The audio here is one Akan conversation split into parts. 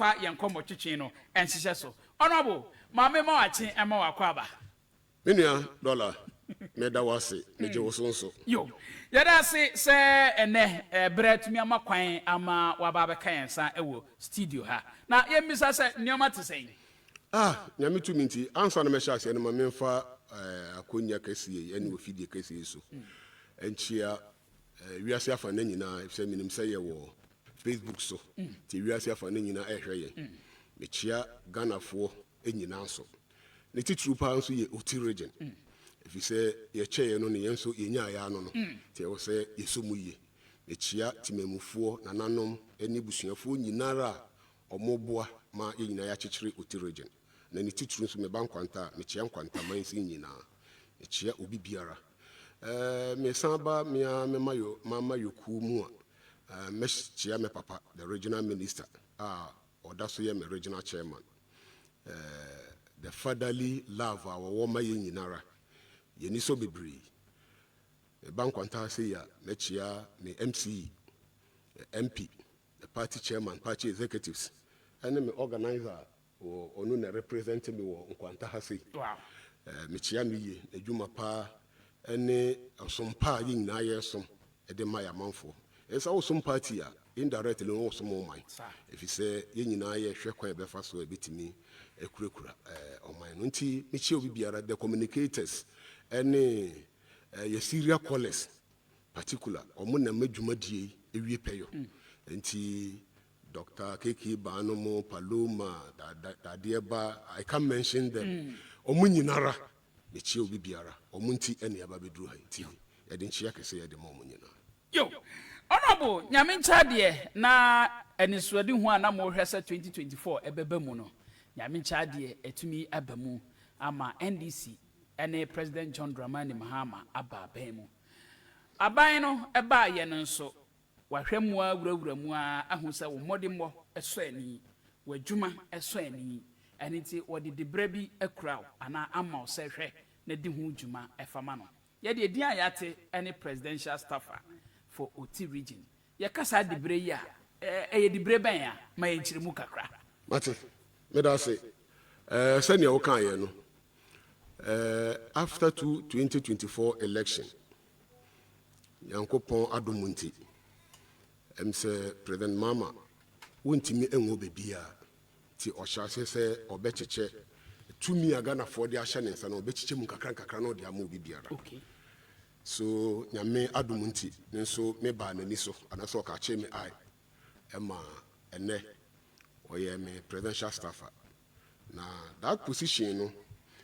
fa yankomo chichi no ensise so honorable maame ma wachi ema wakwaba Minia dollar meda wase meje wosonso yo yada se ene bread mi ama kwan ama waba ka yensa ewo studio ha na yemisa se nioma tesen nyame tu minti ansa na mesha ase na ma memfa akonya kasiye ene ofidie kasiye so enchia wiase afa na nyina efse minim se ye wo Facebook so ti wiase afa na nyina ehwe ye mechia Ganafo enyina so ne titru pa nso ye Oti Region if you say ye cheye no ne yenso yenya ya no no ti wo say yesomu ye mechia timemufuo nananom eni busuafo nyinara omoboa ma ye nyina ya chechire Oti Region na ne titru nso me bankwanta mechia nkwanta mansi nyina mechia obi biara me samba me mayo mama yoku mu a mechia me papa the regional minister odaso ye me regional chairman the fatherly love our woman yinara yeni so bebre e bankwanta say ya mechia me MC MP the party chairman party executives and me organizer onu na represent me wo nkwanta ha say wow mechia me ye adwuma pa ene osompa yinna yesom e de maya manfo esa osom party a indirectly no osom o man if you say yinna ye hwe kwa e befa so e betimi ekurekura oman no nti mechia obi biara the communicators ene ye serial callers particular omo na madwumadie ewie peyo nti Dr. Keke Banomo Paloma Dadieba I can't mention them omo nyinara mechia obi biara omo nti ene ababedru ha nti e de nchia kese ye de omo nyinara yo honorable nyame nchade na enisuade hu ana mo hwese 2024 ebeba mu no nyame nchade etumi abamu ama NDC ene President John Dramani Mahama aba mu aban no eba ye no nso wahwemu awurawura mu ahu se wo modimmo eso ani wadwuma eso ani aniti wodi debre bi akura ana ama se hwe na di hu dwuma efama no ye de din ayate ene presidential staffer for Oti Region ye kasa debre ya ye debre ban ya ma ye nchiremu kakra mate me da say sani o kan ye no after 2024 election yankopon adomunti say President Mama wontimi enwo bebia ti ohyase se obecheche tumi agana for the ashane nsa na obecheche mu kakra no de ama obi biara okay so nyame adomunti nso me ba nani so anaso o ka che me ai ema ene oye me presidential staffer na that position no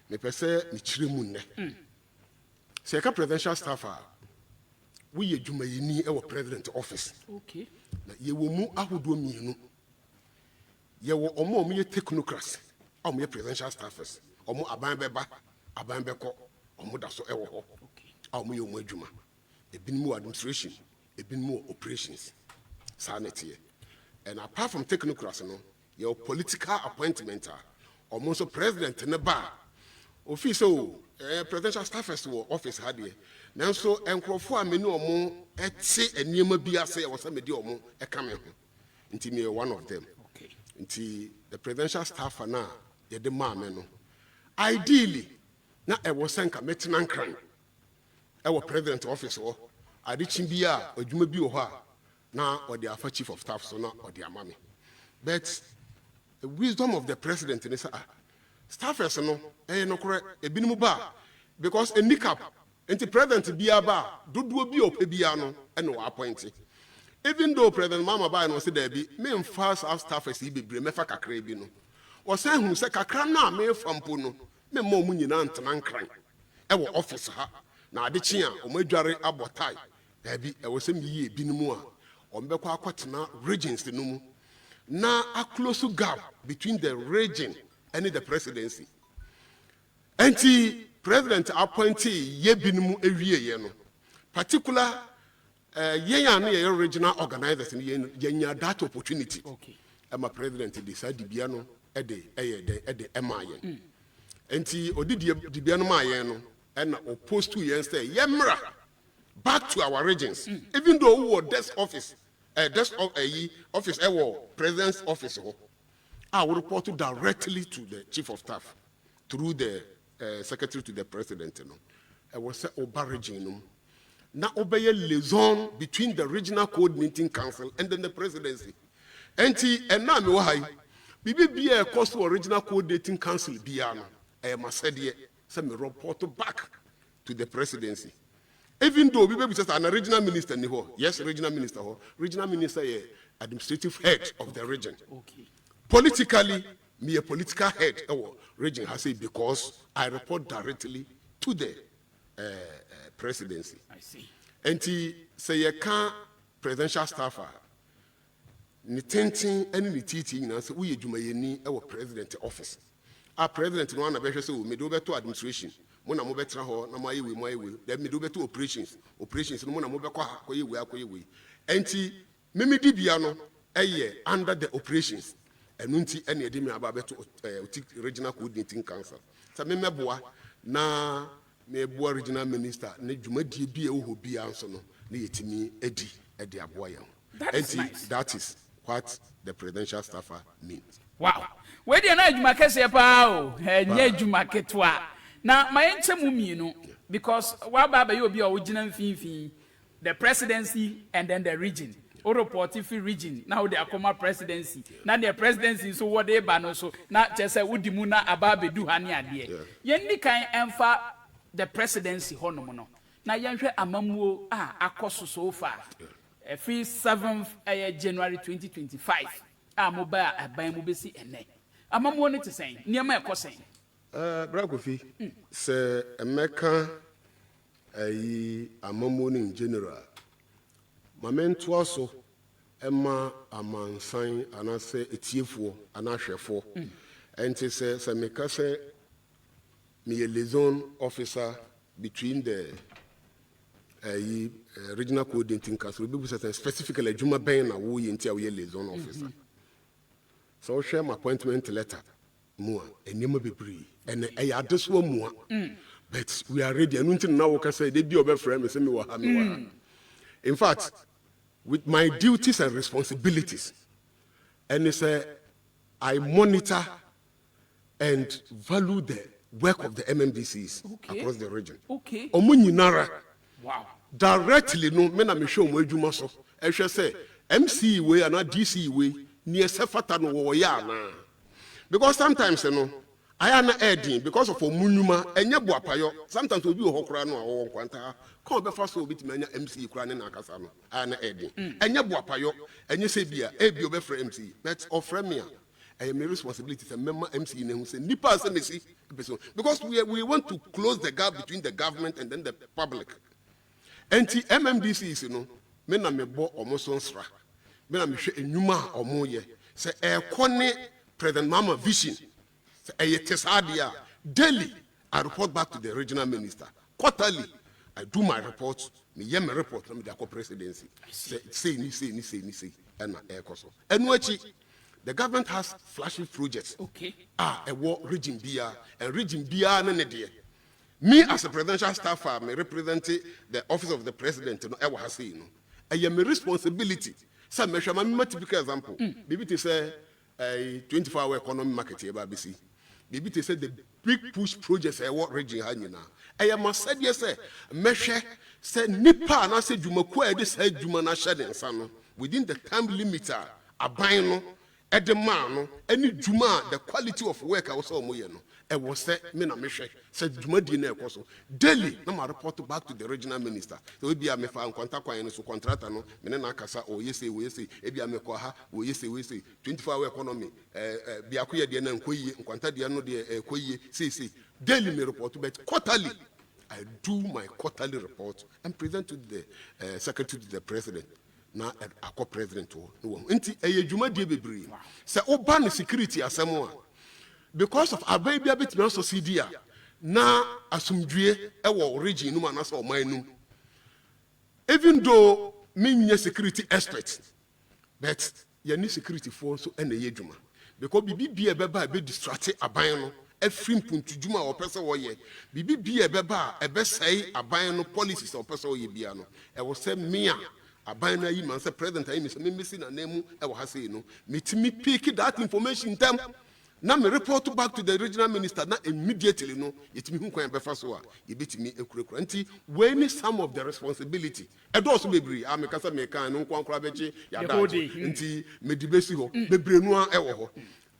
me pese ni chire mu nne se ka presidential staffer we ye dwumayini e wo president office okay na ye wo mu ahodo mienu ye wo omo ye technocrats omo ye presidential staffers omo aban beba aban beko omo da so e wo ho okay omo ye omo adwuma ebinmu administration ebinmu operations sanity and apart from technocrats no your political appointment omo so president ne ba office presidential staffers wo office hadie nanso enkrofo ameni omo eti eniema bi ase e wosa medi omo e kame ho nti me one of them okay nti the presidential staffer na ye de maame no ideally na e wo senka metina nkran e wo president office wo adichin bi a adwuma bi wo ho a na odi afa chief of staff so na odi amame but the wisdom of the president is staffers no no kore ebinimu ba because a nick-up enti president bia ba dodo bi op bia no ene wa appoint even though President Mama ba no say there be me fast of staffers e bebre mefa kakra bi no o say hu say kakra na me fampo no me mo mu nyina ntena nkran e wo office ha na ade chi a o madware abotai there be e wo say me yi ebinimu a o mbekọ akotena regions no mu na a close gap between the region and the presidency. Enti president appointee ye binimu ewie ye no. Particular ye ya na ye regional organizers ni ye nya that opportunity. Okay. Ama president decide bia no e de ema ye. Enti odi di bia no ma ye no and opposed to ye say ye mra back to our regions. Even though we were desk office desk of office president's office ho I will report directly to the chief of staff through the secretary to the president. I was say Oba region. Now obey a liaison between the regional coordinating council and then the presidency. And now me why be a cost to original coordinating council biano. I am said here, send me report back to the presidency. Even though we be just an regional minister, yes, regional minister is administrative head of the region. Okay. Politically, me a political head of region has said because I report directly to the presidency. I see. And he say you can't presidential staffer. Ni tenting any ni titi na say we adwuma yeni e wo president office. Our president no na be hwe say we do beto administration. Mo na mo betra ho na mo ayewe. Then me do beto operations. Operations no mo na mo be kwa akoyewe. Enti me di bia no under the operations. Enu nti ene edi me aba beto Oti Regional Coordinating Council. Sa me meboa na me boa regional minister na dwumadie bia wo bia nso no na yetimi edi aboa yan. That is what the presidential staffer means. Wow. Where do you know Jumakese pao? Nye Jumaketwa. Now my enche because wababa you be original fin the presidency and then the region. O report if region now the Akoma presidency. Now the presidency so what they ban so na chese udimu na ababe du hani adie. Yendi kan emfa the presidency hono no. Na yenhwe amamuo akoso so far. Free 7th January 2025. Mobile aban mo besi ene. Amamuo ne te sen. Niam ekosen. Kofi. Se Emeka amamuo in general. Mamento also Emma amansan anase etiefuo anahwefo. Enti se Emeka se me liaison officer between the regional coordinating council be specifically Juma Ben na wo yenti awo liaison officer. So share my appointment letter mua enema bebre and adeso mua. But we are ready and until now we can say they be obe frame me say me wa ha me wa. In fact, with my duties and responsibilities, and it's I monitor and value the work of the MMDCs across the region. Okay. Omunyinara. Wow. Directly no me na me show mo adwuma so. E hwe say MC we and DC we near sefata no wo ya na. Because sometimes I am adding because of omunuma enye boapayo. Sometimes obi ohokora no awo kwanta. Come be fast obi timanya MC kura ne na akasa no. I am adding. Enye boapayo enye se bia e obe frɛ MC. But offer me I am a responsibility to member MC in who say nipa se mesi because we want to close the gap between the government and then the public. Enti MMDC me na me bo almost onsra. Me na me hwe enwuma omo ye. Se ekone President Mama vision. Se tesadia daily I report back to the regional minister. Quarterly I do my report. Me ye me report na me the presidency. Say ni and ekoso. Enuachi the government has flashing projects. Okay. A war region bia and region bia na ne de. Me as a presidential staffer, me representing the office of the president. I am a responsibility. Some measure my typical example. Maybe to say a 24-hour economy market here, BBC. Maybe to say the big push projects I work region now. I am a said yes, measure say nipa and I said you make this head you man sano within the time limit. A bino at the man any juma the quality of work I was all moyeno. I was said, me na meshe said Jumadi ne koso daily. Na ma report back to the regional minister. So we be a me fa contact kwa so contractor no me na kasa o yesi e be a me kwa ha o yesi 24-hour economy be akoye de na nkoyi nkwanta de no de ekoyi see daily me report but quarterly I do my quarterly report and present to the secretary to the president. Na akọ president wo nti Jumadi bebre se oba ne security asemo because of ababy a bit me also CDA na asumdue ewo region no manase o man even though me security expert but you need security for so and ye dwuma because bibi bia beba be distract aban no afrim puntu dwuma o pese wo ye bibi bia beba e be sei aban no policies o pese wo ye bia no e wo se me a aban na yi man say president ayi me say me missing na name e wo ha say no me pick that information them na me report back to the regional minister na immediately no yetimi hu kwan befa so a yebetimi ekurekura nti we need some of the responsibility edoso bebree ameka say me kan no kwankura beche ya da nti me dibesi ho bebree no a ewo ho.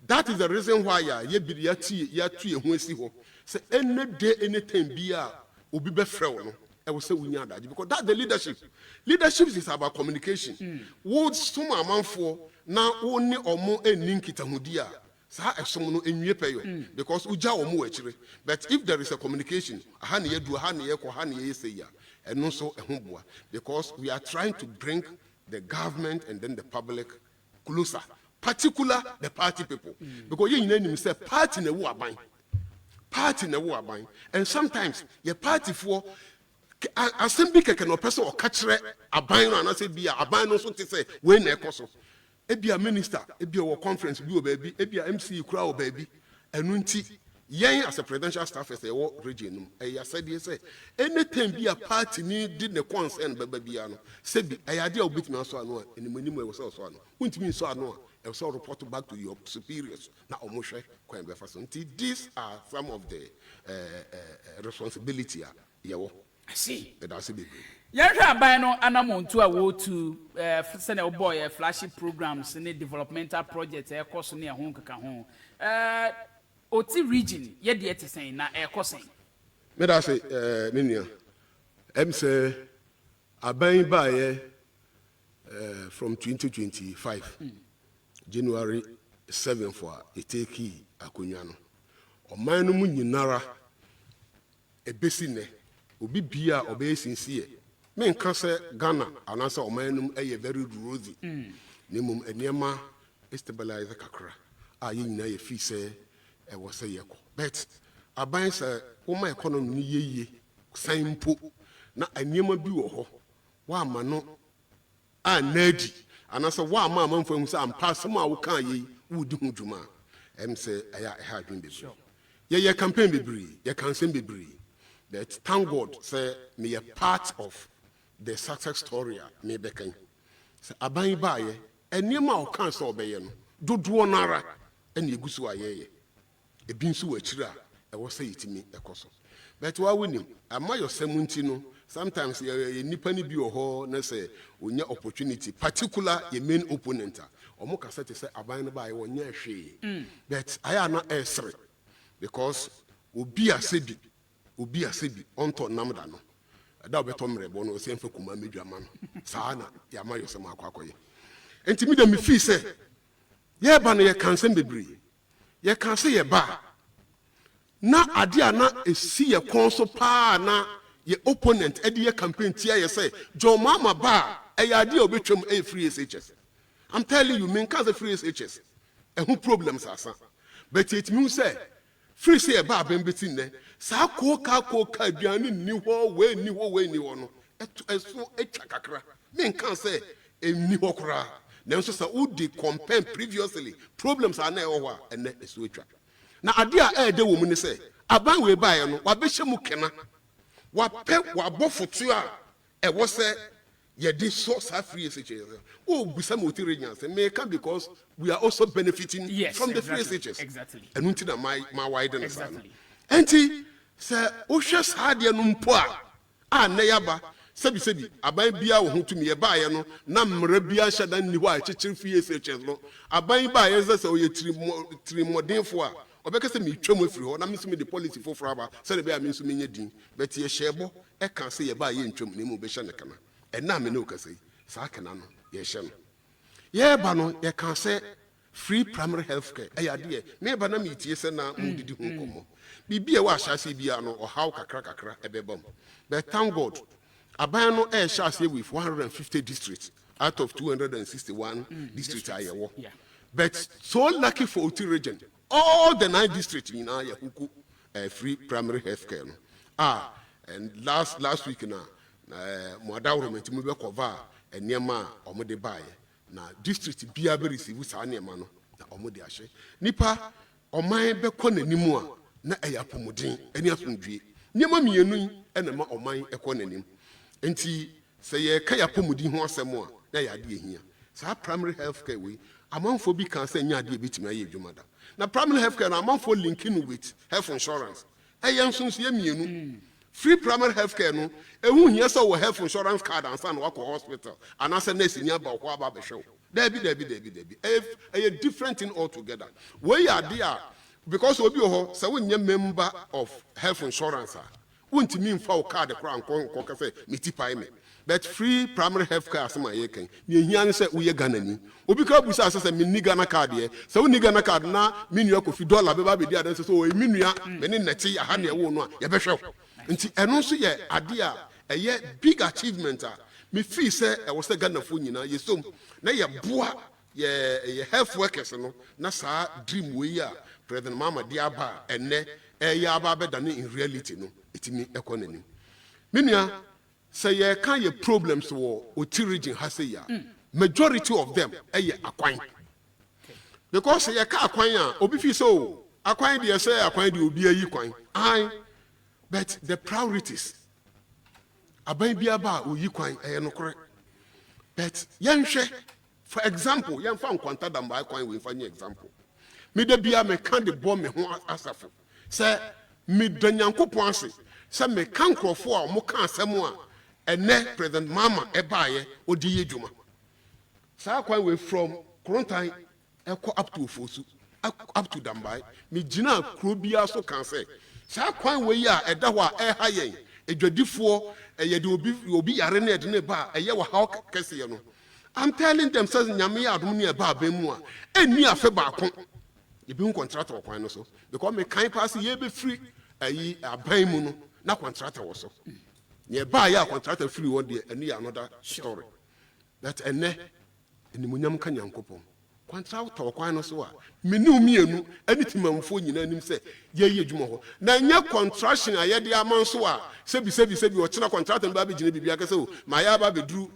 That is the reason why ye bi ya tu ye ho asi ho say any day anytime bia obi be frɛ wo no e wo say wunya adaje because that's the leadership is about communication. Wo some amanfo na wo ni omo eni nkitahudi a sa esom no enwie peyo because uja omo akire. But if there is a communication aha ne yedu aha ne yekɔ aha ne yesɛ ya eno so ehun boa because we are trying to bring the government and then the public closer, particular the party people because you nyina say party na wo aban and sometimes your party for assembly keke no person o ka kire aban no anase bia aban no so te say we na ekoso ebia minister ebia wo conference bi o baabi ebia MC kura o baabi enu nti yen as a presidential staff as a region no e ya said say anytime bia party ni did the concern baba bia no say bi ayade a obitimi aso ano enimanimu e wo so ano untimi so ano e so report back to your superiors na omohwe kwan be fa so nti these are some of the responsibility yawo. I see. That's it. Yɛhwɛ aban no anamontu a wotu sɛnea wobɔɔ flagship programs ne developmental projects ɛkɔ so ne ɛho nkeka ho Oti Region yɛde ɛte sɛn na ɛkɔ sɛn. Meda se ne nua em sɛ aban baayɛ from 2025 January 7 for eteki akonwa no ɔman no mu nyinara ebesi ne obi bia obesinsie me nka se Ghana anasa omanum eye very rosy nemum eniema stabilize kakra a yina ye fi se e wo se yeko but aban se wo economy ni yeye sanpo na eniema bi wo ho wa ama no a nadi anasa wa ama amanfo hu se ampa sem a wo kan ye wudi hu dwuma em se aya ha adwin bebree ye campaign bebree ye campaign bebree. That thank God say me a part of the success story me bekan. Say aban baaye enema o kan so obeye no dodo nara ene egusu ayeye. Ebi nso wachira e wo say yitimi ekoso. But wa woni ama your semunti no sometimes ye nipa ni bi oho na say onya opportunity particular your main opponent omo ka say aban no baaye wonya hwe. But aya na esre because obi asebi onto namda no da obeto mrebo no se mfa kuma medwama no saa na ya ma yosem akwakoye enti mi da mi fi se ye ba no ye kanse bebree ye kanse ye ba na ade ana esi ye konso pa na ye opponent ede ye campaign tia ye say John Mama ba e ya ade obetwam e free SHS. I'm telling you men kanse free SHS e hu problems asa but it mean say free say ba ben betin ne sa ko ka aduane ni ho we ni ho no eso etwa kakra me kan say enni ho kra na nso sa wo dey compare previously problems are na e ho a ene eso etwa na ade a ede wo mu ni say aban we bae no wa be hyemu kena wa pe wa bofotu a e wo say ye dey so sa free SHS oh busa mo Oti Region say me can because we are also benefiting from the free SHS exactly enu nti na my widen exactly enti se wo hwe saade no mpo a na yaba sebi aban bia wo hotumi ye baaye no na mmara bia hyada nni ho a kyekyer free SHS no aban baaye se o ye trimodenfo a obeka se metwam afiri ho na mesumi de policy foforo aba se be a me nsumi nya din but ye hyebo e kan se ye baaye ntwam na mu be hye ne kana ena me ne okasai saa kana no ye hye no ye ba no ye kan se free primary health care ayade me ba na metie se na mu didi hu komo bibia wa hyase bia no o how kakra ebebam but thank God aban no e hyase with 150 districts out of 261 districts ayewo but so lucky for Oti Region all the 9 districts in ayahuku free primary health care no and last week na moadawo mentimi be cover enema omode baaye na district bia be receive saa enema no na omode ahye nipa oman be kɔ nanimu a na ayapomodin eni asomdwie niema mienu enema oman ekɔ nanim enti say ye kaya pomudi ho asem a na ya de ehia sa primary health care we amanfo bi kan say nya de bitimi aye adwuma da na primary health care na amanfo linking with health insurance eyenso so ye mienu free primary health care no ehu hia so wo health insurance card ansa na wako hospital anasa nurse nya ba ko aba be hwe Debbie. A different thing altogether. Where you are there, because we be so when you're member of health insurance, won't mean for card the crown say me. But free primary health care as my yekin. You say we are Ghanani. Because we say me Ghana card here. So we Ghana card na mean you Kofi $1 baby there. So we mean ya many neti ya hani ya wonwa ya be show. And also yeah idea a big achievement. Me feel say I was a Ghana for you na so na ye boa ye health workers no na sa dream we ya President Mama Diaba ene ya aba be dane in reality no etimi economy me nua say ye kan ye problems wo Oti Region ha say ya majority of them ye akwan because ye ka akwan a obi fi so akwan de say akwan de obi ayi kwan but the priorities aban bia ba oyi kwan no kore but yenhwe for example yen fa nkwanta da mba kwan we fa nye example me da bia me kan de bo me ho asafo say me danyankopon ase say me kan krofo a mo kan asem a ene President Mama ebaaye odi yedwuma sa kwan we from Krontan eko up to Ofosu up to Dambai me gina kro bia so kan say sa kwan we ya eda ho a eha yen edwadifo ye de obi yare na de ne ba ye wa ha kese no I'm telling them says nyame ya adom ne ba ba mu a eni afe ba ko ye bi contractor kwan no so because me kan pass ye be free ayi aban mu no na contractor wo so ye ba ya contractor free one day eni another story that ene munyam ka nyankopon contractor kwan no so a meni umienu eni timamfo nyina anim se ye adwuma ho na nya contraction a ye de amanso a sebi o china contractor ba be gina bibia ka se o ma ya ba be duru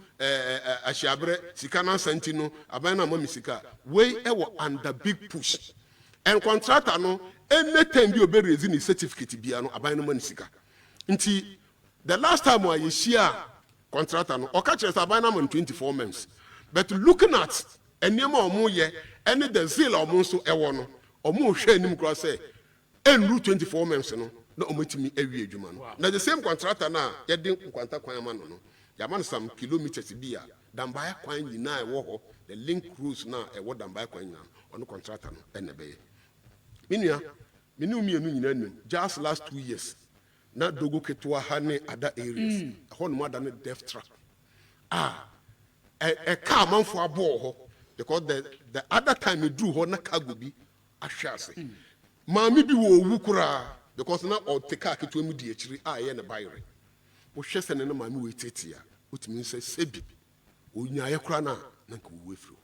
ahyiabre sika na santi no aban na mami sika we e wo under big push and contractor no anytime bi obe raise ni certificate bia no aban no mani sika nti the last time I share contractor no o ka chere sa aban na man 24 months but looking at eniema omo ye ene the zeal omo so ewo no omo hwe anim kro say enru 24 months no na omatimi awie adwuma no na the same contractor na ye de kwanta kwan ama no yaman some kilometers bia Dambai kwan nyina ewo ho the link roads na ewo Dambai kwan nyina ono contractor no ene be ye minua minu mienu nyina nim just last 2 years na dogo ketwa ha ne other areas ho no ada ne death trap a car man for abo ho because the other time we drew ho na cargo bi ahwe ase maami bi wo owu kura because na o take car ketwa mu di akiri ye ne bayre wo hwe se ne na maami we tetia otimi se sebi onya ye kura na nka wo wefro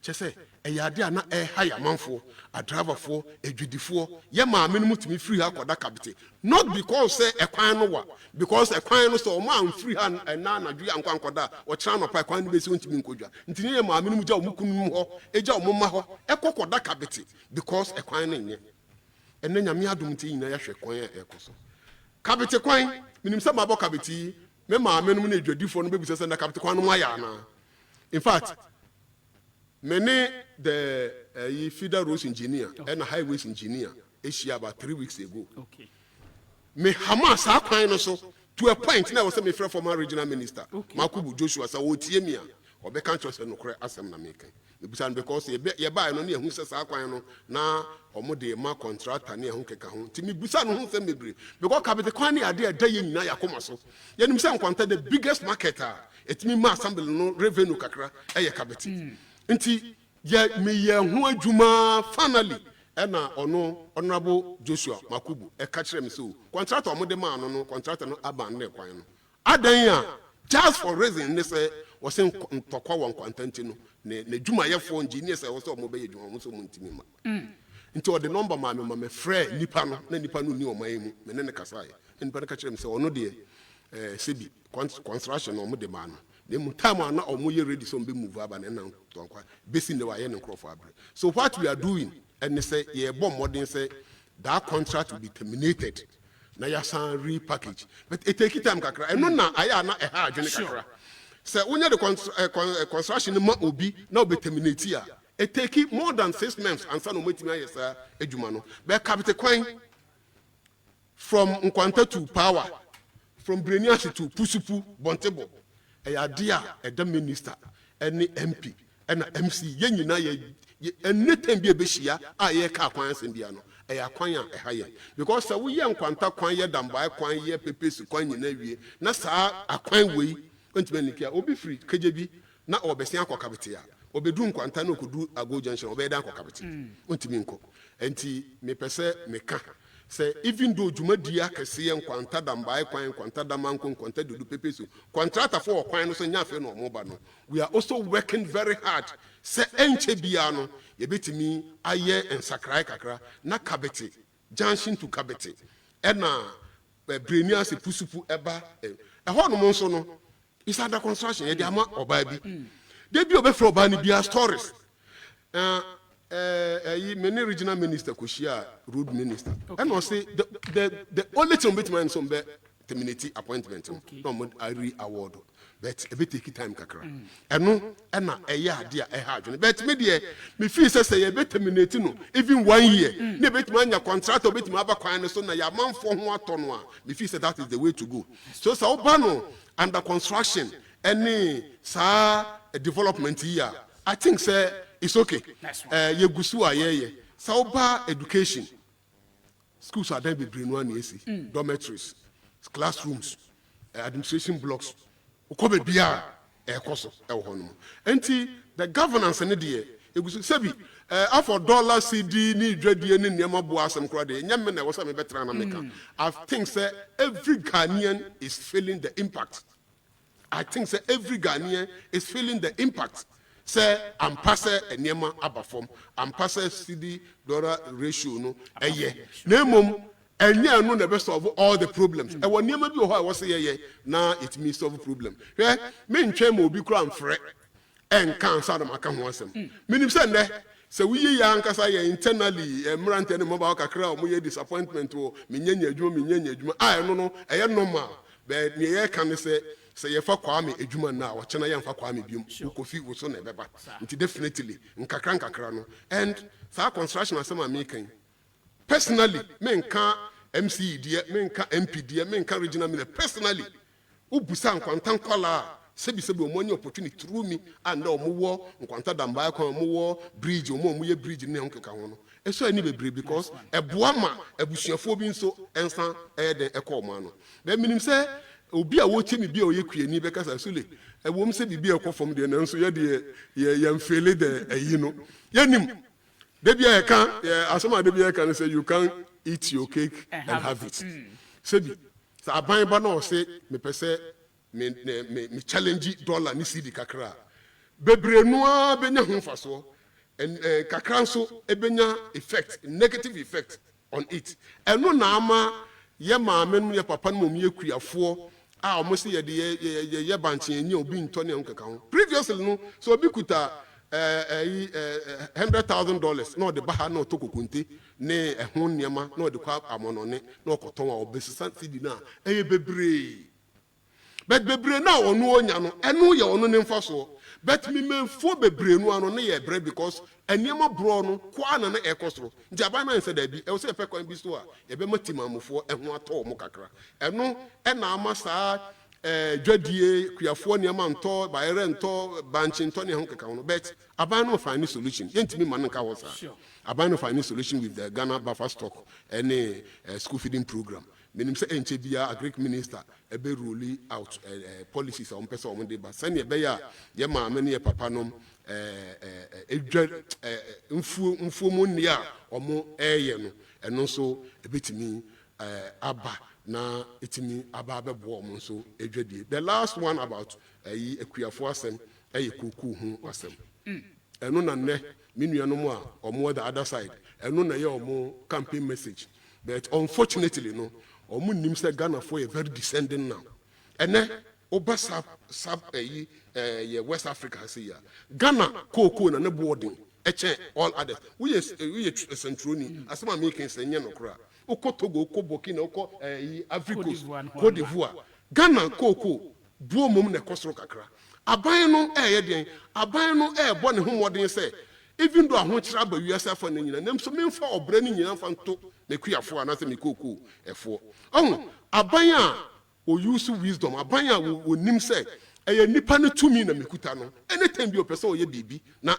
chese eyade ana haya manfo a driver for edwidifo ye maami no mutimi free ha koda kabite not because say ekwan no wa because ekwan no so o ma free ha na anadwu ankwa nkoda o kira no pa ekwan no be si ontimi nkodwa ntini ye maami no muja omukunum ho eja omuma ho ekokoda kabite because ekwan no nye enne nyame adom ti nyina ya hwe kwan ekoso kabite kwan minim se mabo kabite me maami no na edwadifo no be se na kabite kwan no ma ya na in fact many the feeder roads engineer and highways engineer Asia about 3 weeks ago. Okay. Me Hamas akwan no so to a point now was me friend former regional minister. Okay. Makubu Joshua sa wotie me a obeka ncho se no kore asem na meka. Because ye ba no na ehun se sa akwan no na omo de ma contractor na ehun keka ho. Ti me busa no ho se mebre. Because kabete kwan na ade ada ye nyina yakoma so. Ye nim se nkwanta the biggest marketer etimi ma assembly no revenue kakra eye kabete. Nti ye me ye ho adwuma finally ena ono honorable Joshua Makubu e ka kire me so contractor omo de ma no contractor no aban na kwan no adan a just for reason ne say wo se ntokwa won kwantanti no ne dwuma ye fo engineer say wo se omo be ye dwuma mo so mo ntimi ma nti o de number ma me frɛ nipa no na nipa no ni o man mu me ne kasa ye nipa ka kire me say ono de sebi construction omo de ma no the time na omo ye ready so be move aba na tonkwa besi ne wa ye ne crop abre so what we are doing and say ye bomb modern say that contract will be terminated na ya san repackage but it take time kakra eno na aya na ha adwene kakra say unya the construction ma obi na obi terminate here. It take more than 6 months and son waiting my yes ejuma no. Be capital coin from Nkwanta to Power, from Breniashi to Pusupu Bontebo. A idea a minister, any MP, and MC, yen and nothing be a bishia, I car coins in Diano, a aquanya a higher. Because we young Quanta quanya than by quanya pepes to coin in every, Nasa a coin way, going to make will be free, KJB, not or Bessianco Cavitia, or be doing Quantano could do a go junction or Bedanco Cavity, Untiminco, and T me per se me can. Say even though Jumadia can see and quanta than by quine, quanta damanco, quanta do pepesu, quantata for quine so nyafe no mobano. We are also working very hard. Say enche biano, ye bit me, aye and sakrai kakra, na kabeti, junction to kabeti. Ena brenia se pusupu eba. A horn monso no, is under construction, ye diama or baby. They be obey for bani be stories. Many regional minister kushia road minister and I say the only thing bit man some terminate appointment no I award but a bit take time kakra and no and na dia hard but me there me feel say you bit terminate no even 1 year na bit man your contract bit ma ba kwan so na ya man for ho ato no a me feel say that is the way to go so oba no under construction any development here I think say it's okay. Ye gusu ayeye. Sauba education. Schools are there be brain one yesi. Dormitories, classrooms, administration blocks. Ukobe biya koso honum. Enti the governance in the ye gusu sebi after dollar CD ni dwedie ni niam abo asem kra de nyame na wosa me betra na meka. I think say every Ghanaian is feeling the impact. I think say every Ghanaian is feeling the impact. Say I'm passing a niema abafom. I'm passing CD dollar ratio no a year. Nemum and near no the best of all the problems. And when niema be how I was say now it means solve problem. Yeah, me nche mo bi kra mfre and can sound am aka ho asem. Minim say ne so we ya ankasa ye internally mrante ne mobile kakra o mo ye disappointment o menyanya adwuma ah no e normal but ne ye kan say say you fa kwame edwuma na wo chena yemfa kwame biom Kofi wo so na beba nti definitely nkakra no and sa construction asema making personally me nka MC die me nka MP die me nka regional minister personally ubusa nkwantan kwala sebi omonye opportunity through me and omowo nkwanta damba kwa omowo bridge omoye bridge ne nkeka ho no eso ani bebre because eboama abusuafo bi nso ensan den ekọ no be minim say obi a wotie mi bi a oyekuani be kasa sule ewom se bibi ekofom de nanso ye de ye mfele de ayi no yanim de bia ye kan asoma de bia kan say you can eat your cake and have it sebi sa aban ba na o say me pese me challenge dollar ni cedi kakra bebre no a benya ho faso and kakra nso ebenya effect negative effect on it eno na ama ye maame no ye papa no mom ye kuafo almost ye banchi enye obi nto ne nkeka ho previously no so obi kuta $100,000 no de baha no to kokunte ne ehon niema no de kwa amonone no koton a obesisa cedi na bebre but bebre na onu onya no enu ye onu ne mfaso but me menfo bebre no ano ne ye bre because eniema bro no kwa na ekosoro njaba na nse da bi e so efe kwan bi so a ye be matimamfo eho ato mo kakra enu na amasa dwadie kuafo niema nto bayere nto banchi nto ne ho keka no but aban no find solution yentimi man nka wo sa aban no find solution with the Ghana buffer stock any school feeding program menim say enche bia agric minister ebe roll out policies on person on dey ba sane ebe ya ye maame ne ye papa nom edwa mfuo mu ne a omo eye no eno so ebetimi aba na etimi aba bebo omo so edwadie the last one about ekuafo asem koku hu asem eno na ne menuanom a omo the other side eno na ye omo campaign message but unfortunately no omu nim say Ghana for a very descending now ene oba sub ye West Africa say ya Ghana koko na ne boarding eche all others we centroni asema making say nye no kra oko Togo oko Burkina oko Africa Cote d'Ivoire Ghana koko buo mom na kosoro kakra aban no den aban no bɔ ne ho mmɔden sɛ even though ahokyerɛ aba wiase afa no nyina nam so memfa ɔbrɛ no nyina mfa nto mekuafoɔ anaasɛ mekoko ɛfoɔ ɔho aban a use wisdom aban a wɔnim sɛ ɛyɛ nipa no tumi na mekuta no anytime bi ɔpɛ sɛ ɔyɛ biribi na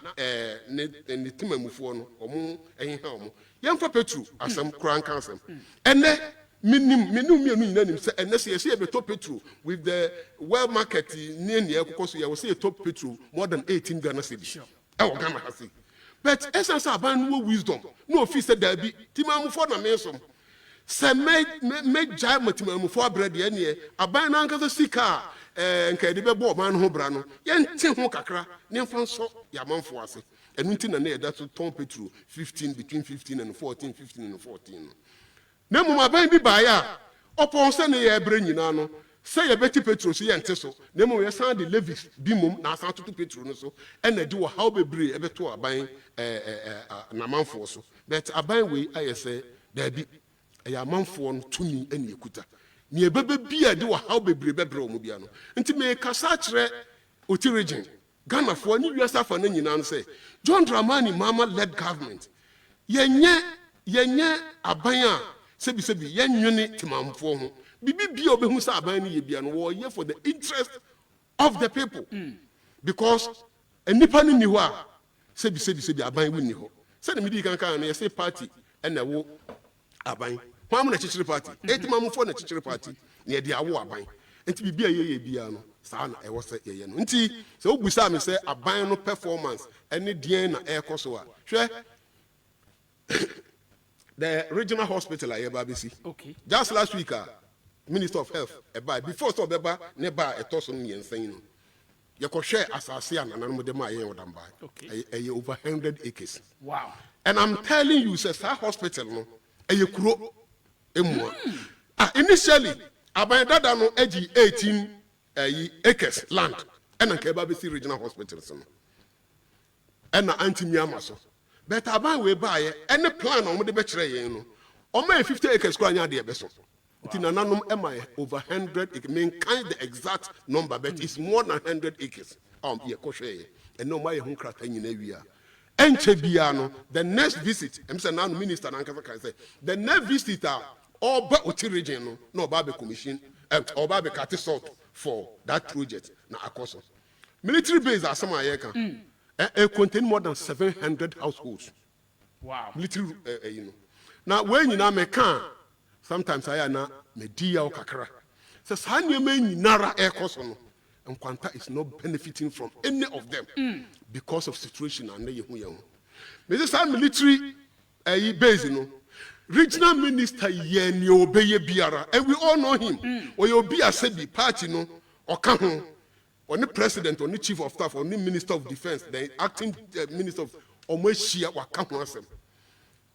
ne timamufoɔ no ɔmo ɛheha ɔmo yɛmfa petro asɛm koraa nka asɛm ɛnɛ minim mienu nyina nim sɛ ɛnɛ sɛ yɛsɛ yɛbɛtɔ petro with the well market near ɛkokɔ so yɛwɔ sɛ yɛtɔ petro more than 18 Ghana cedis ɛwɔ Ghana ha se but ɛsan sɛ aban no wɔ wisdom na ofi sɛ daabi timamufoɔ na mensom sɛ mɛgyae matimamufoɔ abrɛ deɛ neɛ aban no ankasa sika a nka yɛde bɛbɔ ɔman no ho bra no yɛnte ho kakra ne mfa nsɔ yɛamanfoɔ ase ɛno nti na ne yɛda so tɔn petro 15 between 15 and 14 15 and 14 no na mmom aban bi baeɛ a ɔpɔn sɛ ne yɛbrɛ nyinaa no sɛ yɛbɛti petro so yɛnte so na mmom yɛsan de levis bi mom na asan toto petro no so ɛna de wɔ haw bebree ɛbɛto aban namanfoɔ so but aban wei ayɛ sɛ daabi ɛyɛ amanfoɔ no tumi ɛne yɛkuta ne yɛbɛbɛ bi a de wɔ haw bebree bɛbrɛ ɔmo bia no nti mekasa kyerɛ Oti Region Ghanafoɔ ne wiase afa no nyinaa no sɛ John Dramani Mahama led government yɛnyɛ aban a sɛbi yɛnwene timamfoɔ ho bibi bia obɛhu sɛ aban no yɛ bia no wɔyɛ for the interest of the people because nipa no ni hɔ a sɛbi aban wo ni hɔ sɛde medi kankan no yɛsɛ party ɛna wo aban hɔ am na kyekyere party timamfoɔ na kyekyere party na yɛde awo aban nti bibi a yɛyɛ bia no saa na ɛwɔ sɛ yɛyɛ no nti sɛ wobusa me sɛ aban no performance ɛne deɛn na ɛkɔ so a hwɛ the regional hospital a yɛba bɛsi just last week Minister of Health before so bɛba ne ba ɛtɔ so no mmiɛnsa yi no yɛkɔhwɛ asase a nananom de ma yɛn ɔdamba ɛyɛ over 100 acres. Wow. And I'm telling you sɛ saa hospital no ɛyɛ kuro emua initially aban dada no agyi 18 acres land ɛna nka ɛba bɛsi regional hospital so no ɛna antimi ama so but aban wei baayɛ ɛne plan a ɔmo de bɛkyerɛ yɛn no ɔmo yɛ 50 acres kora nya de ɛbɛso nti nananom ɛma yɛ over 100 acres menkan the exact number but it's more than 100 acres yɛkɔhwɛ yɛ ɛna ɔmo ayɛ ho krata nyina wia ɛnkyɛ biara no the next visit ɛm sɛ nano minister nankasa kan sɛ the next visit a ɔba Oti Region no na ɔba bɛ commission ɔba bɛ kate salt for that project na akɔ so military base asɛm a yɛka it contain more than 700 households. Wow. Military, you know. Now, when you know me can, sometimes I na me dia o kakra. Says hanya me nara air cost on, and Quanta is not benefiting from any of them because of situation and they young. Mrs. military base, you know. Regional Minister Yen Obeye Biara, and we all know him. Or you be a sebi party, no, or come. Or the president, or the chief of staff, or the minister of defense, the acting minister of Omeshia Wakamwasem.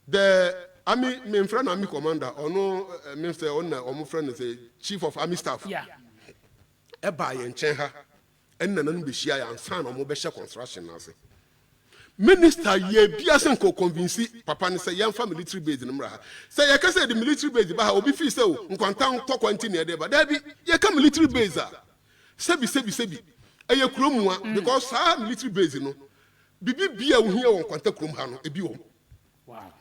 The army, my friend, army commander, or no minister, or my friend is a chief of army staff. Yeah. Eba and Chenha, and then Bishia and son of Mobesha construction. Minister ye biasen ko convince papa ne say yamfa military base no mra say ye ka say the military base ba obi fi say o nkwanta to continue there ba da bi ye ka military base a sebi eye kurom a because saa military base no bibi bia wo hia won kwanta kurom ha no ebi wom. Wow.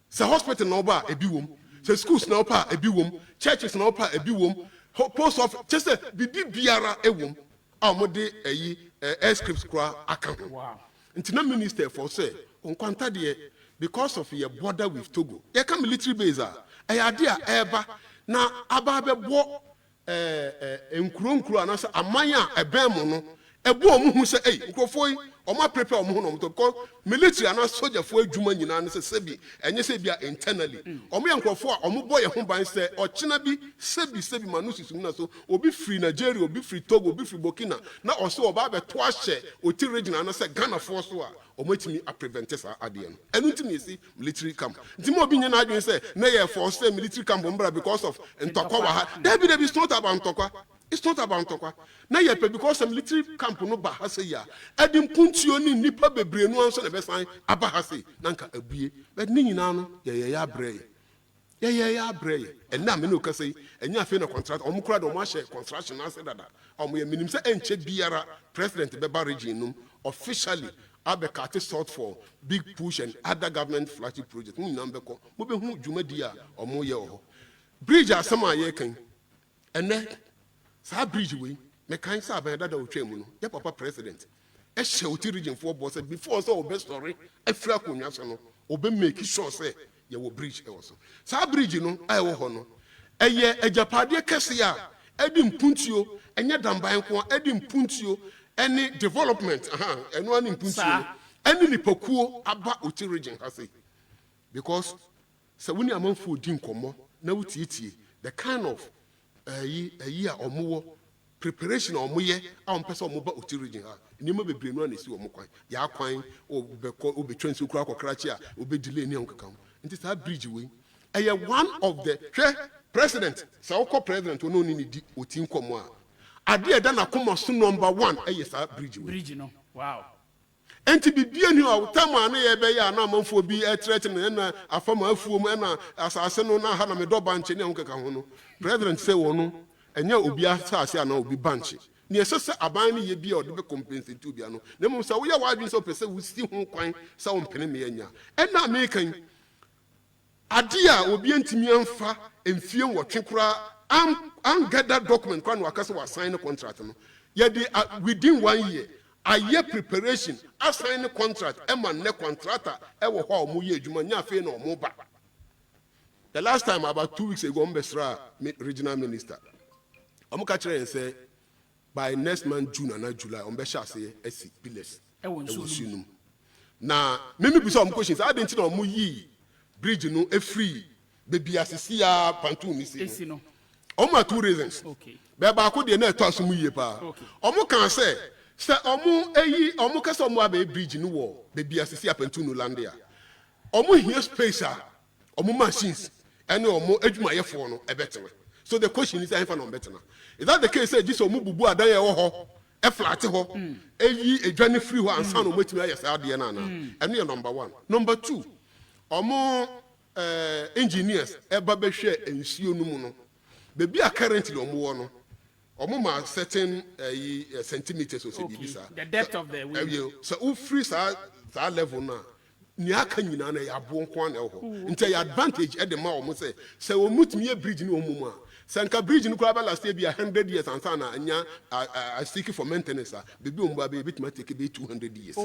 Say hospital na oba ebi wom, say schools na opa ebi wom, churches na opa ebi wom, post office just say bibi biara ewom a mo de ayi air scripts kra aka ho. Wow. Ntina minister for say on kwanta de because of your border with Togo. Ye ka military base a ade a eba na aba bebo nkuro anasa amanya ebem no ebo omu say nkrofo yi omo prepare omo no to because military and soldier for adwuma nyina ne say bi enye say bia internally omo ye nkrofo a omo boy ho ban say ochina bi sebi manususu na so obi free Nigeria obi free Togo obi free Burkina na also oba be to ahye Oti Region and say Ghana force so a omo timi a prevent sa ade no enu timi si military camp ntimi obi nyina adwen say na ye force say military camp mbra because of ntokwa wa ha there be it's not about ntokwa. It's not about Tokwa. Now, because some military camp no bahase ya. Edim puntio ni nipa bebre no anso na besan abahase nanka abuye. But ni nyina no ya brey. Yeah, bray. And now, Menu Casey, and you feel a contract, or Mukra, or Masha, construction, I said that. Or me, Minimsa, and Che Biara, President Beba Region, officially, Abekati sought for big push and other government flagship projects. Number call, moving who Jumedia or Moyo. Bridge are some yekin. And then, Sa Bridge we, Mekan Sab and Dada Uchemuno, your Papa President. A Oti Region 4 bosses before so best story, a Flaco National, Obe make sure say. You will bridge also. Sa bridge no I wo ho no. Eye ejapade kese ya edi mpuntio enye damban ko edi mpuntio any development eno ani mpuntio any lipokuo aba Oti Region hase. Because se woni amanfo di nkomo na wutietie the kind of ayi a omowo preparation omoye a ompese omoba Oti Region ha ni mo bebre no na si omokwan ya kwan obetwen so kura kokra a obedile ni onkakam. It is a bridge way. One of the president, Saoko president, who no need Otin Komwa. I did done a commerce number 1. Yes, a bridge way. Bridge, no. Wow. And to be being you, Tama, a number for be a threatened and a former of woman as I said, no, I had a dobanch in Yankahono. President say, oh, no, and you will be a Sassia, no, be bunchy. Near Sassa Abani, ye be or the compensate to be. No more, so we are wide so per se, we still won't find some penny. And not making. Adia obi antimi amfa emfie nwotwe kura am get that document kwa no akase wa sign the contract no ye dey within 1 year aye preparation assign the contract e man ne contractor e wo ho omo ye adwuma nya fe na omo ba. The last time about 2 weeks ago mbesra regional minister omo ka kire say by next month June and July ombe sha say esi pillars e won sunum na meme bi so omo questions I didn't know omo yi bridge no a free baby asisia pantu ni se no omo 2 reasons okay be ba ko de na to asum yie pa omo kan say omo kase omo aba bridge no wo baby asisia pantu no land ya omo here space omo machines and omo adwumayefo no ebetene. So the question is if no betena is that the case say Jesus omo bubu adan ye wo ho e flat ho eyi edwane free ho ansa no metumi ayese ade na na eno ye number 1. Number 2, omo engineers eba be hwe ensuo no mu no bebi a currently omo wo no omo ma certain centimeters or so bibisa the depth of the way so u free sa level na ni aka nyina na ya bo nko na ho nti ya advantage e de ma omo say omutumi e bridge ni omo mu a sanka bridge ni kura ba last year be 100 years ansa na anya seeking for maintenance bebi omo ba be bitima take be 200 years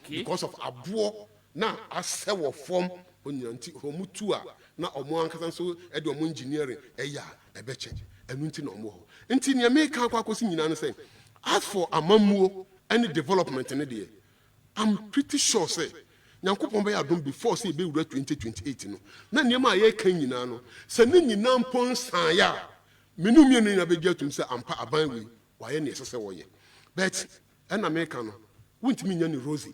because of abo na asewo form onyanti homutu a na omo ankasa so e de omo engineering eya ebeche enu nti na omo ho nti ne me ka kwakosi nyina no say as for amamuo any development in there I'm pretty sure say nyankopon be adom before say be wura 2028 no na niam a ye kan nyina no se ne nyina mpon san ya menum ye no be gyatum say ampa aban we waye ne sese wo ye but na me ka no wuntimi nya ni Rosie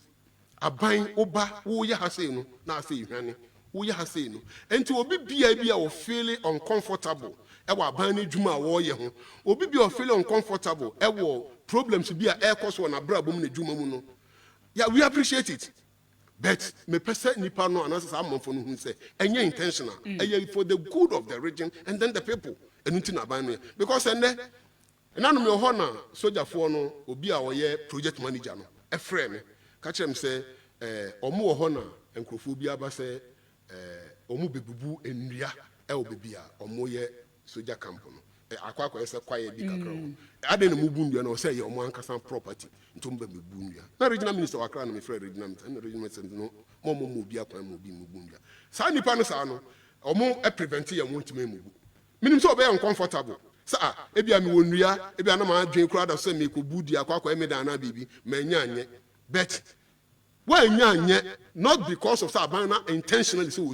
aban oba wo ye ha say no na say hwane wo ye ha say no enti obi bia wo feel uncomfortable e wa aban ne dwuma wo ye ho obi bia wo feel uncomfortable e wo problems bia e koso na brabom ne dwuma mu no yeah we appreciate it but me pese nipa no anasa amamfo no hu say enye intentional for the good of the region and then the people enunti na aban no because ene na no me ho na soldierfo no obi a wo ye project manager no e frɛ me ka kyerɛ me sɛ ɔmo wɔ hɔ na nkurɔfoɔ bi aba sɛ ɔmo bebubu nnua ɛwɔ bebi a ɔmo yɛ soldier camp no akɔ sɛ kwaye bi kakra ho ade na mubu nnua na ɔsɛ yɛ ɔmo ankasa property ntom ba mebu nnua na regional minister wakra na me frɛ regional minister na regional minister no mo obi akwan mo obi mubu nnua saa nipa no saa no ɔmo prevent yɛ mo ntime mubu minim sɛ ɔbɛyɛ uncomfortable sa ebi a me wɔ nnua ebi a na ma adwen kura da sɛ me ko bu di akɔ me da na bibi ma nya anye but when you not because of Sabana intentionally so we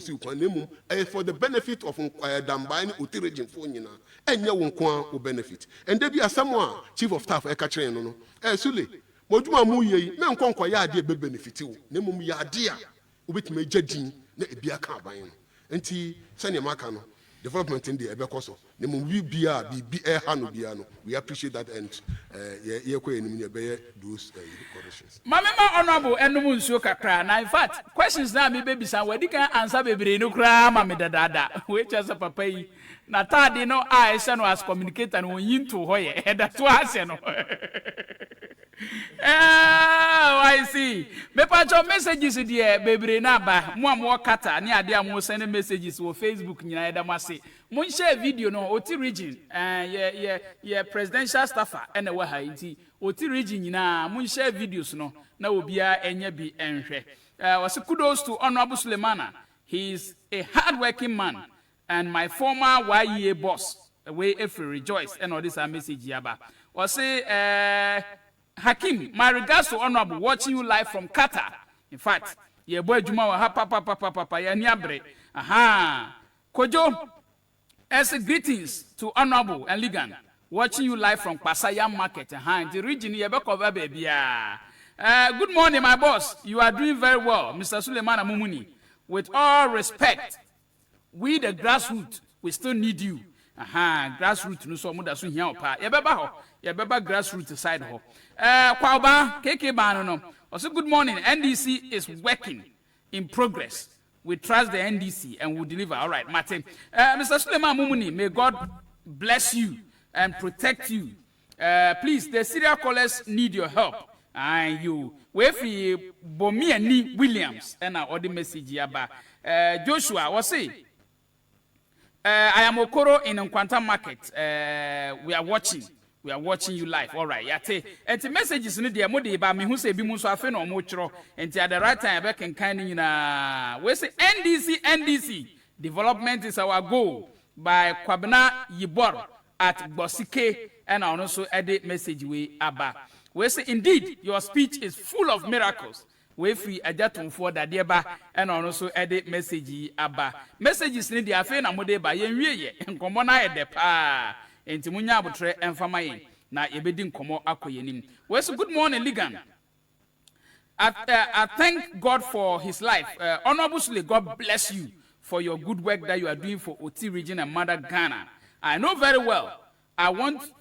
for the benefit of Dambani Oti Region for you and you won't benefit. And there be a someone chief of staff Ekatrain no. Sule, Mojuma Muye, men conquer ya dear benefit you, Nemum ya dear, with me judging, ne be a carbine. And T. Sanya Macano, development in the Ebecoso. ne mo bia hano bia no we appreciate that and ye ko enim ne be those corrections mama honorable enum nsuo kakra na in fact questions na me baby san wadi kan answer bebre no kra ma me dadada we chese papa yi na tade no I say no as communicator no yin to ho ye that to ase no I see. Me pacho messages there bebre na ba mo am kata ne ade am send messages wo Facebook nyina eda mase. Mon share video no Oti Region ye presidential staffer ene wa ha nti Oti Region nyina mon share videos no na obia enya bi enhwe. Was kudos to Honorable Suleman. He is a hard-working man and my former YEA boss. We if rejoice and all this message yaba. Was say Hakim, my regards to Honorable, watching you live from Qatar. In fact, ye boy Juma wa papa ya niabre. Aha. Kojo, as greetings to Honorable and Ligan, watching you live from Pasaya Market. Aha, the region ye beko baby. Good morning, my boss. You are doing very well, Mr. Suleman Mumuni. With all respect, we the grassroots, we still need you. Aha, grassroots no so muda so hia opa. Ye beba ho. Ye beba grassroots side ho. Kwaba KK ban no. Also good morning. NDC is working in progress. We trust the NDC and will deliver. All right, Martin. Mr. Suleman Mumuni, may God bless you and protect you. Please, the serial callers need your help. And you, Wefi Bomi and Ni Williams, and our other message yaba. Joshua was say, I am Okoro in Nkwanta Market. We are watching you live. All right, yate. And the messages in the modi ba me who say bi mu so afe no mo chro. And at the right time back and kind na. We say NDC development is our goal by Kwabena Yibor at Bosike and also edit message we aba. We say indeed your speech is full of miracles. We free ajatum for that deba and also edit message aba. Messages ni dia fe na mode ba yen wie ye. Nkomo na e de pa. Enti munya abotre emfama yen na yebedi nkomo akoyenim. We say good morning Ligan. I thank God for his life. Honorable Sule, God bless you for your good work that you are doing for Oti Region and Mother Ghana. I know very well. I want